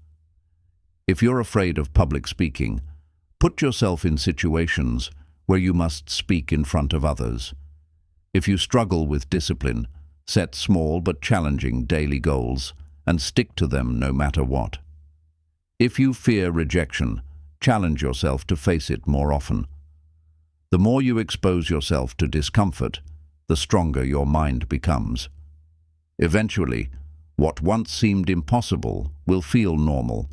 [SPEAKER 1] If you're afraid of public speaking, put yourself in situations where you must speak in front of others. If you struggle with discipline, set small but challenging daily goals and stick to them no matter what. If you fear rejection, challenge yourself to face it more often. The more you expose yourself to discomfort, the stronger your mind becomes. Eventually, what once seemed impossible will feel normal,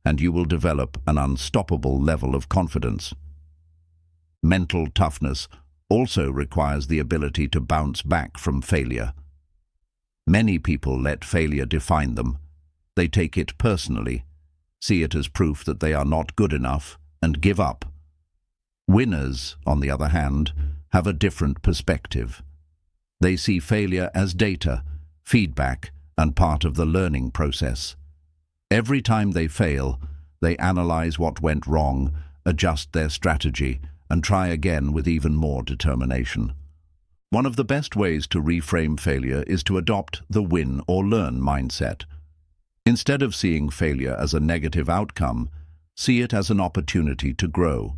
[SPEAKER 1] and you will develop an unstoppable level of confidence. Mental toughness also requires the ability to bounce back from failure. Many people let failure define them. They take it personally, see it as proof that they are not good enough, and give up. Winners, on the other hand, have a different perspective. They see failure as data, feedback, and part of the learning process. Every time they fail, they analyze what went wrong, adjust their strategy, and try again with even more determination. One of the best ways to reframe failure is to adopt the win or learn mindset. Instead of seeing failure as a negative outcome, see it as an opportunity to grow.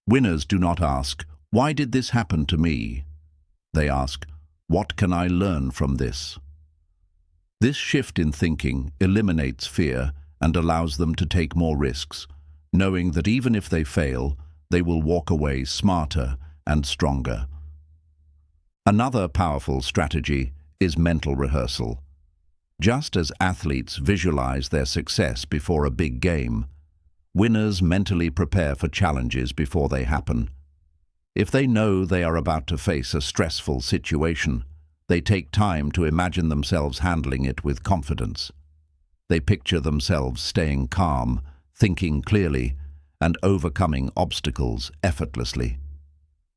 [SPEAKER 1] Winners do not ask, "Why did this happen to me?" They ask, "What can I learn from this?" This shift in thinking eliminates fear and allows them to take more risks, knowing that even if they fail, they will walk away smarter and stronger. Another powerful strategy is mental rehearsal. Just as athletes visualize their success before a big game, winners mentally prepare for challenges before they happen. If they know they are about to face a stressful situation, they take time to imagine themselves handling it with confidence. They picture themselves staying calm, thinking clearly, and overcoming obstacles effortlessly.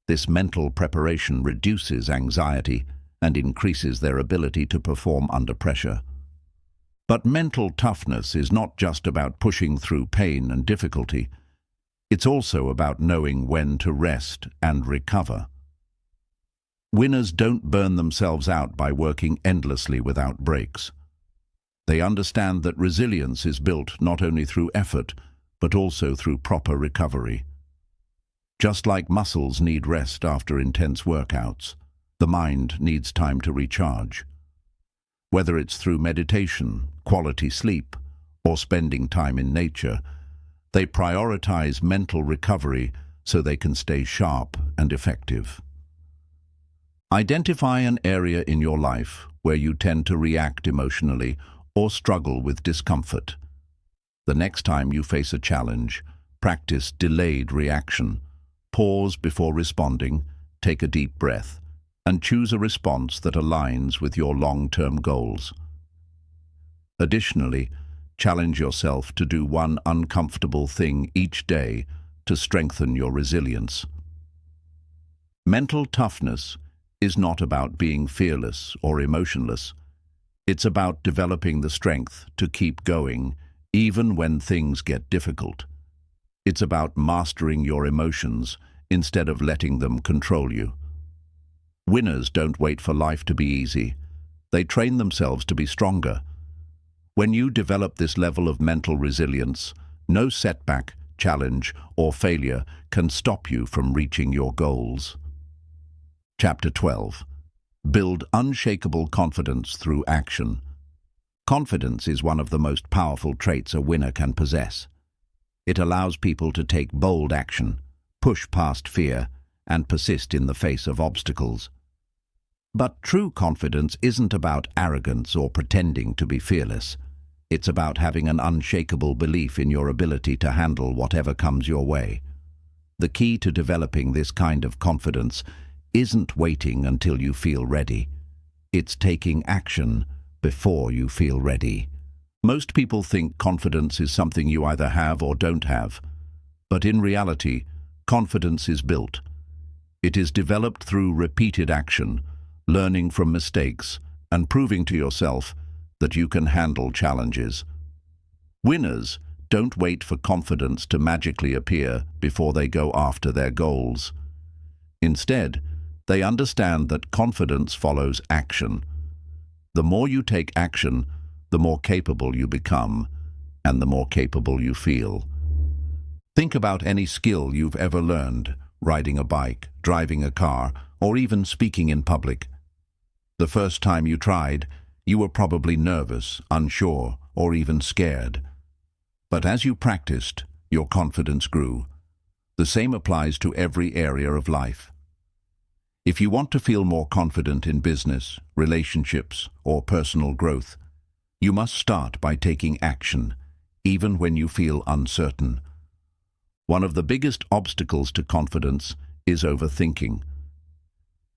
[SPEAKER 1] This mental preparation reduces anxiety and increases their ability to perform under pressure. But mental toughness is not just about pushing through pain and difficulty. It's also about knowing when to rest and recover. Winners don't burn themselves out by working endlessly without breaks. They understand that resilience is built not only through effort, but also through proper recovery. Just like muscles need rest after intense workouts, the mind needs time to recharge. Whether it's through meditation, quality sleep, or spending time in nature, they prioritize mental recovery so they can stay sharp and effective. Identify an area in your life where you tend to react emotionally or struggle with discomfort. The next time you face a challenge, practice delayed reaction. Pause before responding, take a deep breath, and choose a response that aligns with your long-term goals. Additionally, challenge yourself to do one uncomfortable thing each day to strengthen your resilience. Mental toughness is not about being fearless or emotionless. It's about developing the strength to keep going even when things get difficult. It's about mastering your emotions instead of letting them control you. Winners don't wait for life to be easy. They train themselves to be stronger. When you develop this level of mental resilience, no setback, challenge, or failure can stop you from reaching your goals. Chapter 12. Build unshakable confidence through action. Confidence is one of the most powerful traits a winner can possess. It allows people to take bold action, push past fear, and persist in the face of obstacles. But true confidence isn't about arrogance or pretending to be fearless. It's about having an unshakable belief in your ability to handle whatever comes your way. The key to developing this kind of confidence isn't waiting until you feel ready. It's taking action before you feel ready. Most people think confidence is something you either have or don't have. But in reality, confidence is built. It is developed through repeated action, learning from mistakes, and proving to yourself that you can handle challenges. Winners don't wait for confidence to magically appear before they go after their goals. Instead, they understand that confidence follows action. The more you take action, the more capable you become, and the more capable you feel. Think about any skill you've ever learned: riding a bike, driving a car, or even speaking in public. The first time you tried, you were probably nervous, unsure, or even scared. But as you practiced, your confidence grew. The same applies to every area of life. If you want to feel more confident in business, relationships, or personal growth, you must start by taking action, even when you feel uncertain. One of the biggest obstacles to confidence is overthinking.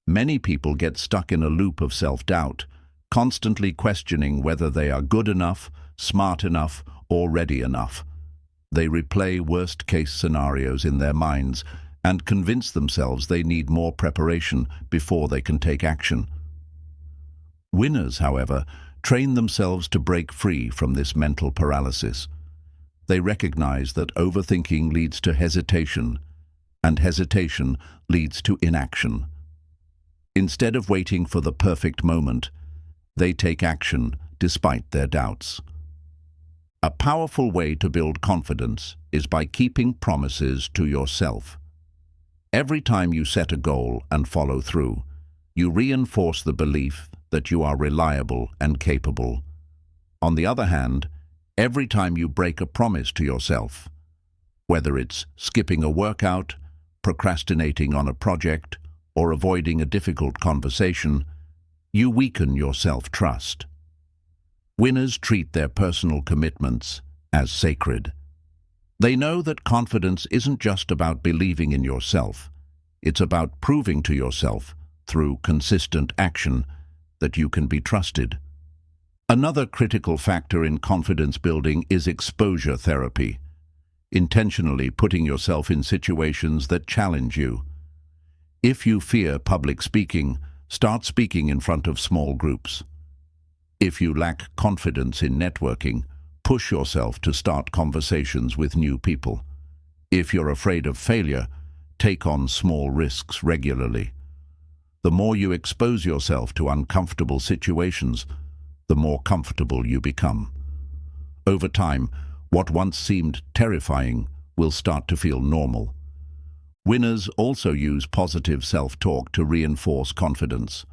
[SPEAKER 1] Many people get stuck in a loop of self-doubt, constantly questioning whether they are good enough, smart enough, or ready enough. They replay worst-case scenarios in their minds and convince themselves they need more preparation before they can take action. Winners, however, train themselves to break free from this mental paralysis. They recognize that overthinking leads to hesitation, and hesitation leads to inaction. Instead of waiting for the perfect moment, they take action despite their doubts. A powerful way to build confidence is by keeping promises to yourself. Every time you set a goal and follow through, you reinforce the belief that you are reliable and capable. On the other hand, every time you break a promise to yourself, whether it's skipping a workout, procrastinating on a project, or avoiding a difficult conversation, you weaken your self-trust. Winners treat their personal commitments as sacred. They know that confidence isn't just about believing in yourself. It's about proving to yourself, through consistent action, that you can be trusted. Another critical factor in confidence building is exposure therapy. Intentionally putting yourself in situations that challenge you. If you fear public speaking, start speaking in front of small groups. If you lack confidence in networking, push yourself to start conversations with new people. If you're afraid of failure, take on small risks regularly. The more you expose yourself to uncomfortable situations, the more comfortable you become. Over time, what once seemed terrifying will start to feel normal. Winners also use positive self-talk to reinforce confidence.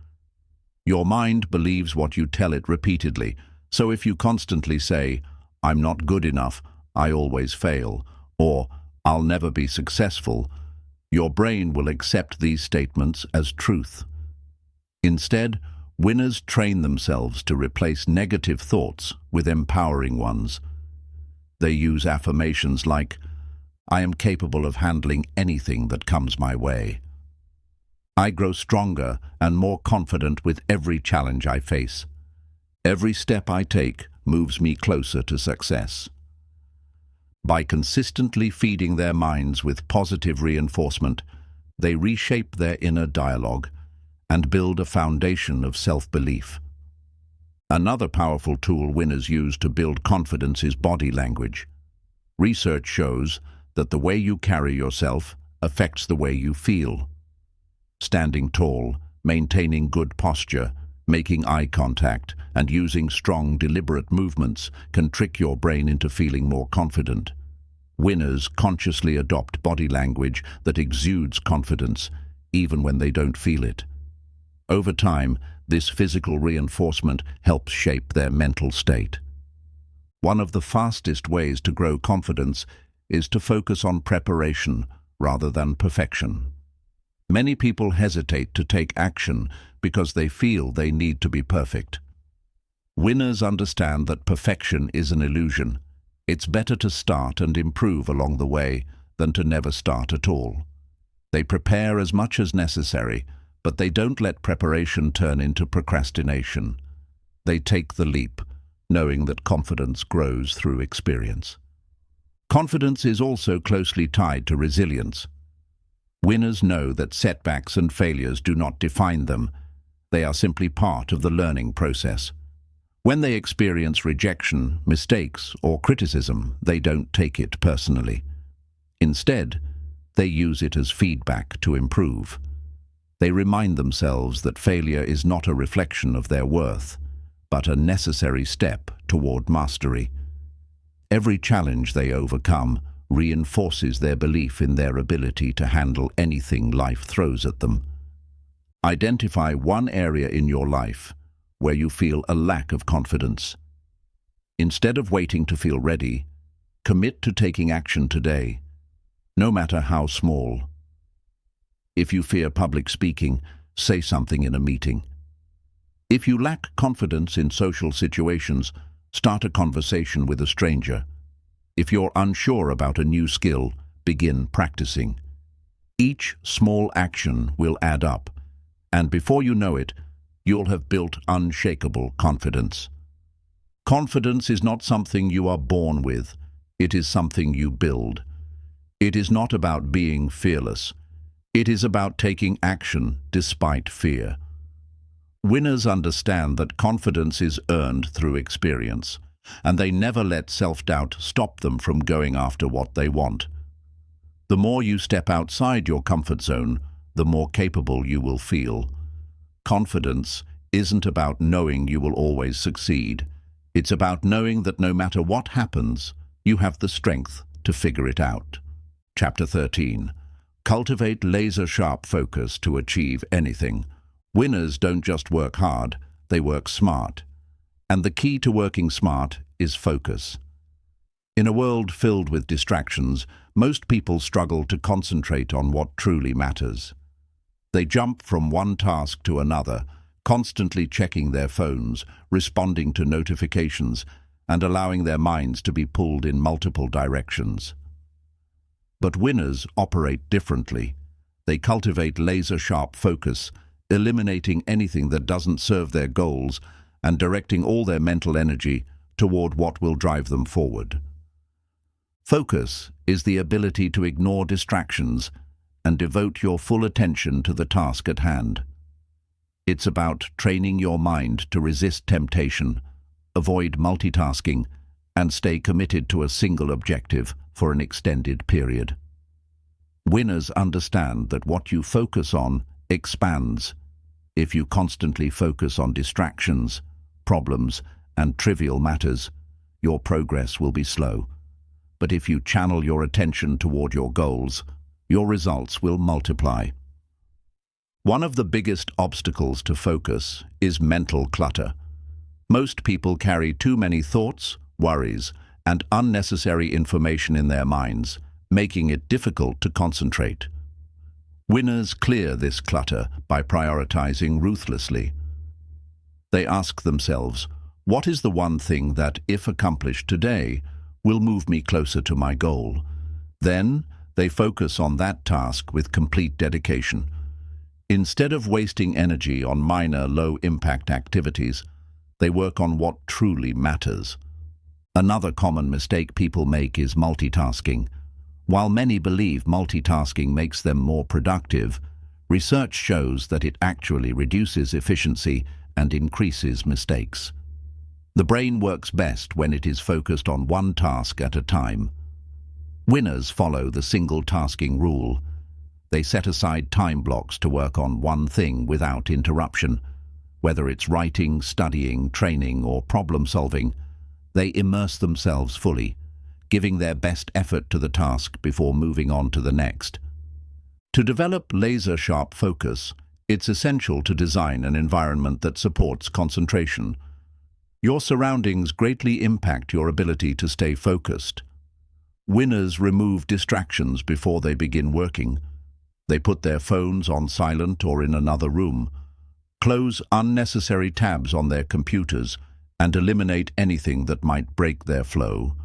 [SPEAKER 1] Your mind believes what you tell it repeatedly, so if you constantly say, "I'm not good enough, I always fail," or "I'll never be successful," your brain will accept these statements as truth. Instead, winners train themselves to replace negative thoughts with empowering ones. They use affirmations like, "I am capable of handling anything that comes my way. I grow stronger and more confident with every challenge I face. Every step I take moves me closer to success." By consistently feeding their minds with positive reinforcement, they reshape their inner dialogue and build a foundation of self-belief. Another powerful tool winners use to build confidence is body language. Research shows that the way you carry yourself affects the way you feel. Standing tall, maintaining good posture, making eye contact, and using strong, deliberate movements can trick your brain into feeling more confident. Winners consciously adopt body language that exudes confidence, even when they don't feel it. Over time, this physical reinforcement helps shape their mental state. One of the fastest ways to grow confidence is to focus on preparation rather than perfection. Many people hesitate to take action because they feel they need to be perfect. Winners understand that perfection is an illusion. It's better to start and improve along the way than to never start at all. They prepare as much as necessary, but they don't let preparation turn into procrastination. They take the leap, knowing that confidence grows through experience. Confidence is also closely tied to resilience. Winners know that setbacks and failures do not define them. They are simply part of the learning process. When they experience rejection, mistakes, or criticism, they don't take it personally. Instead, they use it as feedback to improve. They remind themselves that failure is not a reflection of their worth, but a necessary step toward mastery. Every challenge they overcome reinforces their belief in their ability to handle anything life throws at them. Identify one area in your life where you feel a lack of confidence. Instead of waiting to feel ready, commit to taking action today, no matter how small. If you fear public speaking, say something in a meeting. If you lack confidence in social situations, start a conversation with a stranger. If you're unsure about a new skill, begin practicing. Each small action will add up, and before you know it, you'll have built unshakable confidence. Confidence is not something you are born with, it is something you build. It is not about being fearless. It is about taking action despite fear. Winners understand that confidence is earned through experience, and they never let self-doubt stop them from going after what they want. The more you step outside your comfort zone, the more capable you will feel. Confidence isn't about knowing you will always succeed. It's about knowing that no matter what happens, you have the strength to figure it out. Chapter 13. Cultivate laser-sharp focus to achieve anything. Winners don't just work hard, they work smart. And the key to working smart is focus. In a world filled with distractions, most people struggle to concentrate on what truly matters. They jump from one task to another, constantly checking their phones, responding to notifications, and allowing their minds to be pulled in multiple directions. But winners operate differently. They cultivate laser-sharp focus, eliminating anything that doesn't serve their goals and directing all their mental energy toward what will drive them forward. Focus is the ability to ignore distractions and devote your full attention to the task at hand. It's about training your mind to resist temptation, avoid multitasking, and stay committed to a single objective for an extended period. Winners understand that what you focus on expands. If you constantly focus on distractions, problems, and trivial matters, your progress will be slow. But if you channel your attention toward your goals, your results will multiply. One of the biggest obstacles to focus is mental clutter. Most people carry too many thoughts, worries, and unnecessary information in their minds, making it difficult to concentrate. Winners clear this clutter by prioritizing ruthlessly. They ask themselves, what is the one thing that, if accomplished today, will move me closer to my goal? Then, they focus on that task with complete dedication. Instead of wasting energy on minor, low-impact activities, they work on what truly matters. Another common mistake people make is multitasking. While many believe multitasking makes them more productive, research shows that it actually reduces efficiency and increases mistakes. The brain works best when it is focused on one task at a time. Winners follow the single-tasking rule. They set aside time blocks to work on one thing without interruption. Whether it's writing, studying, training, or problem-solving, they immerse themselves fully, giving their best effort to the task before moving on to the next. To develop laser-sharp focus, it's essential to design an environment that supports concentration. Your surroundings greatly impact your ability to stay focused. Winners remove distractions before they begin working. They put their phones on silent or in another room, close unnecessary tabs on their computers, and eliminate anything that might break their flow.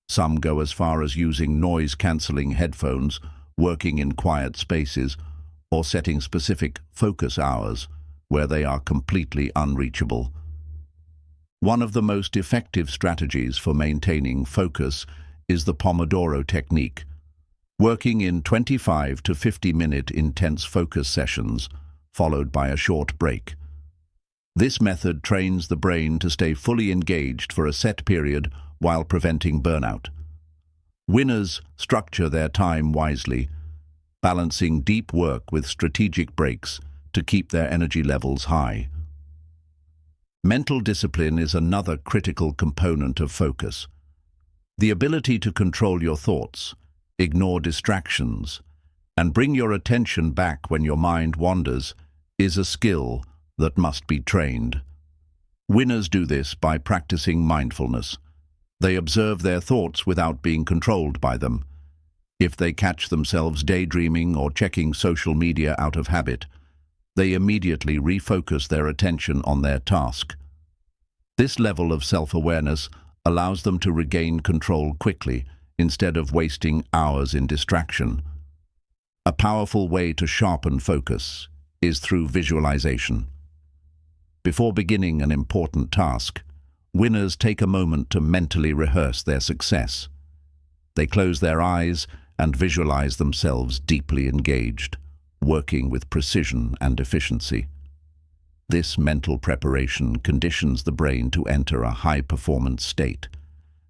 [SPEAKER 1] Some go as far as using noise-canceling headphones, working in quiet spaces, or setting specific focus hours where they are completely unreachable. One of the most effective strategies for maintaining focus is the Pomodoro technique, working in 25 to 50-minute intense focus sessions, followed by a short break. This method trains the brain to stay fully engaged for a set period while preventing burnout. Winners structure their time wisely, balancing deep work with strategic breaks to keep their energy levels high. Mental discipline is another critical component of focus. The ability to control your thoughts, ignore distractions, and bring your attention back when your mind wanders is a skill that must be trained. Winners do this by practicing mindfulness. They observe their thoughts without being controlled by them. If they catch themselves daydreaming or checking social media out of habit, they immediately refocus their attention on their task. This level of self-awareness allows them to regain control quickly instead of wasting hours in distraction. A powerful way to sharpen focus is through visualization. Before beginning an important task, winners take a moment to mentally rehearse their success. They close their eyes and visualize themselves deeply engaged, working with precision and efficiency. This mental preparation conditions the brain to enter a high-performance state,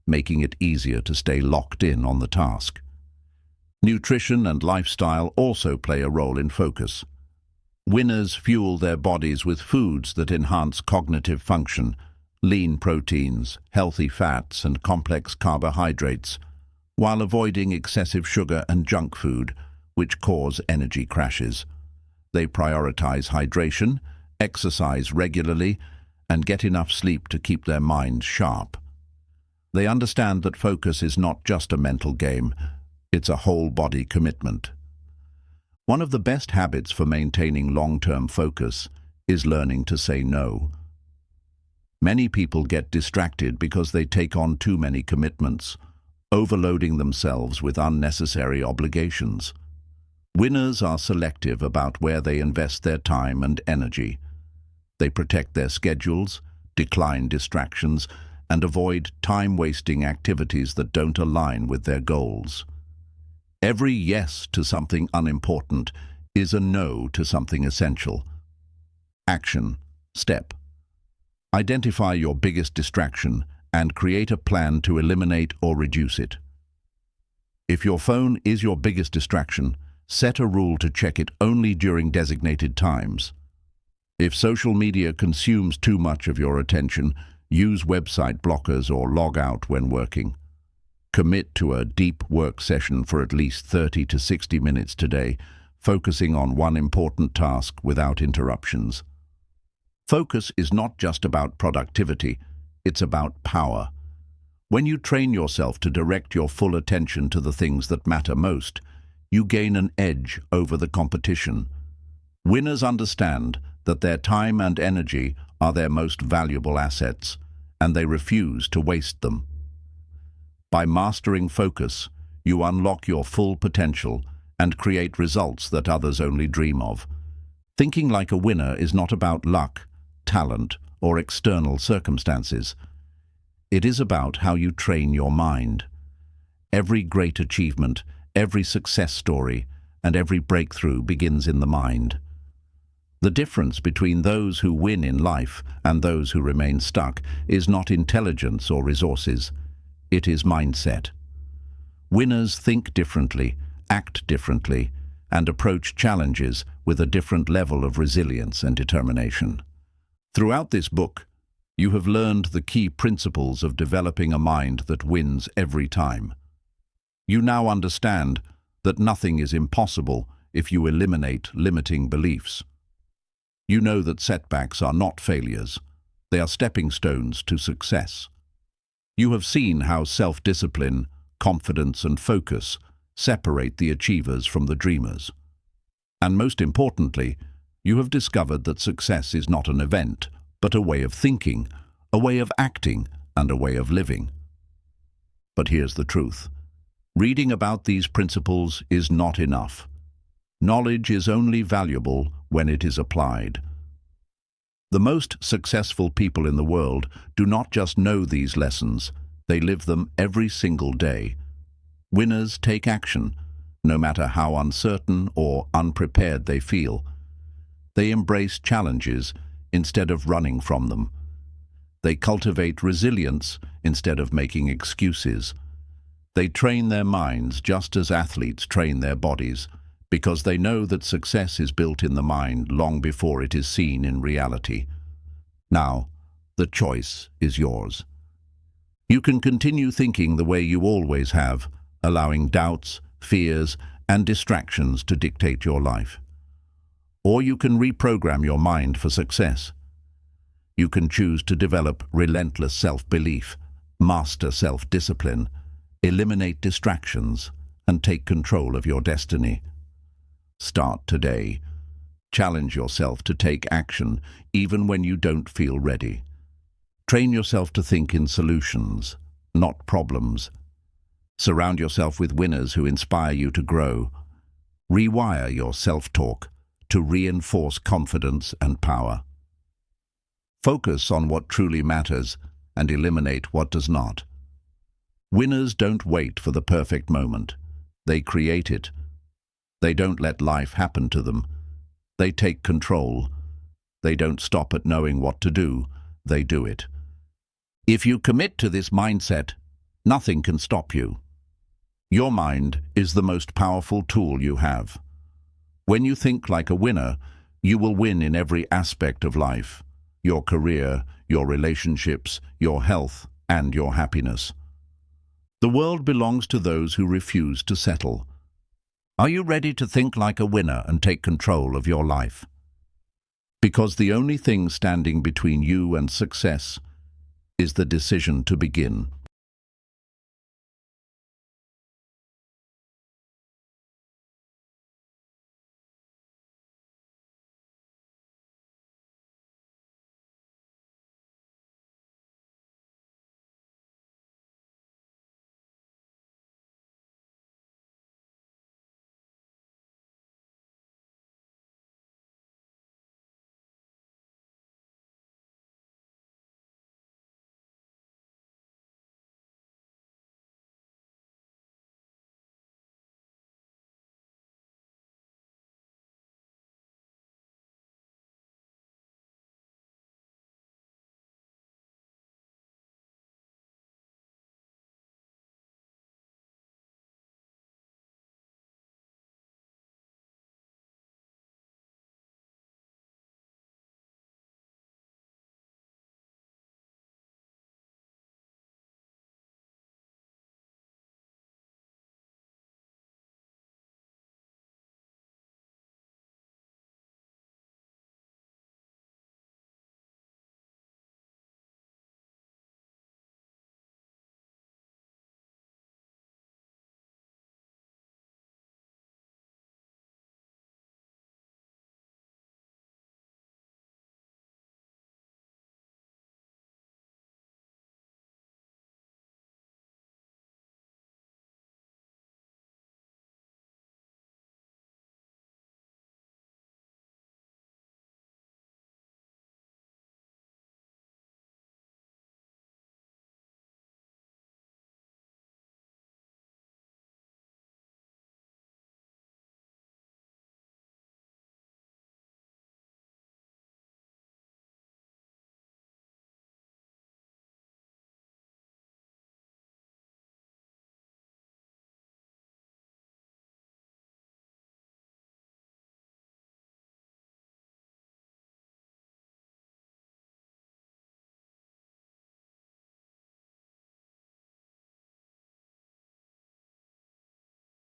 [SPEAKER 1] making it easier to stay locked in on the task. Nutrition and lifestyle also play a role in focus. Winners fuel their bodies with foods that enhance cognitive function, lean proteins, healthy fats, and complex carbohydrates, while avoiding excessive sugar and junk food, which cause energy crashes. They prioritize hydration, exercise regularly, and get enough sleep to keep their minds sharp. They understand that focus is not just a mental game, it's a whole-body commitment. One of the best habits for maintaining long-term focus is learning to say no. Many people get distracted because they take on too many commitments, overloading themselves with unnecessary obligations. Winners are selective about where they invest their time and energy. They protect their schedules, decline distractions, and avoid time-wasting activities that don't align with their goals. Every yes to something unimportant is a no to something essential. Action. Step. Identify your biggest distraction and create a plan to eliminate or reduce it. If your phone is your biggest distraction, set a rule to check it only during designated times. If social media consumes too much of your attention, use website blockers or log out when working. Commit to a deep work session for at least 30 to 60 minutes today, focusing on one important task without interruptions. Focus is not just about productivity, it's about power. When you train yourself to direct your full attention to the things that matter most, you gain an edge over the competition. Winners understand that their time and energy are their most valuable assets, and they refuse to waste them. By mastering focus, you unlock your full potential and create results that others only dream of. Thinking like a winner is not about luck, talent, or external circumstances. It is about how you train your mind. Every great achievement, every success story, and every breakthrough begins in the mind. The difference between those who win in life and those who remain stuck is not intelligence or resources. It is mindset. Winners think differently, act differently, and approach challenges with a different level of resilience and determination. Throughout this book, you have learned the key principles of developing a mind that wins every time. You now understand that nothing is impossible if you eliminate limiting beliefs. You know that setbacks are not failures. They are stepping stones to success. You have seen how self-discipline, confidence, and focus separate the achievers from the dreamers. And most importantly, you have discovered that success is not an event, but a way of thinking, a way of acting, and a way of living. But here's the truth. Reading about these principles is not enough. Knowledge is only valuable when it is applied. The most successful people in the world do not just know these lessons, they live them every single day. Winners take action, no matter how uncertain or unprepared they feel. They embrace challenges instead of running from them. They cultivate resilience instead of making excuses. They train their minds just as athletes train their bodies, because they know that success is built in the mind long before it is seen in reality. Now, the choice is yours. You can continue thinking the way you always have, allowing doubts, fears, and distractions to dictate your life. Or you can reprogram your mind for success. You can choose to develop relentless self-belief, master self-discipline, eliminate distractions, and take control of your destiny. Start today. Challenge yourself to take action, even when you don't feel ready. Train yourself to think in solutions, not problems. Surround yourself with winners who inspire you to grow. Rewire your self-talk to reinforce confidence and power. Focus on what truly matters and eliminate what does not. Winners don't wait for the perfect moment. They create it. They don't let life happen to them. They take control. They don't stop at knowing what to do. They do it. If you commit to this mindset, nothing can stop you. Your mind is the most powerful tool you have. When you think like a winner, you will win in every aspect of life: your career, your relationships, your health, and your happiness. The world belongs to those who refuse to settle. Are you ready to think like a winner and take control of your life? Because the only thing standing between you and success is the decision to begin.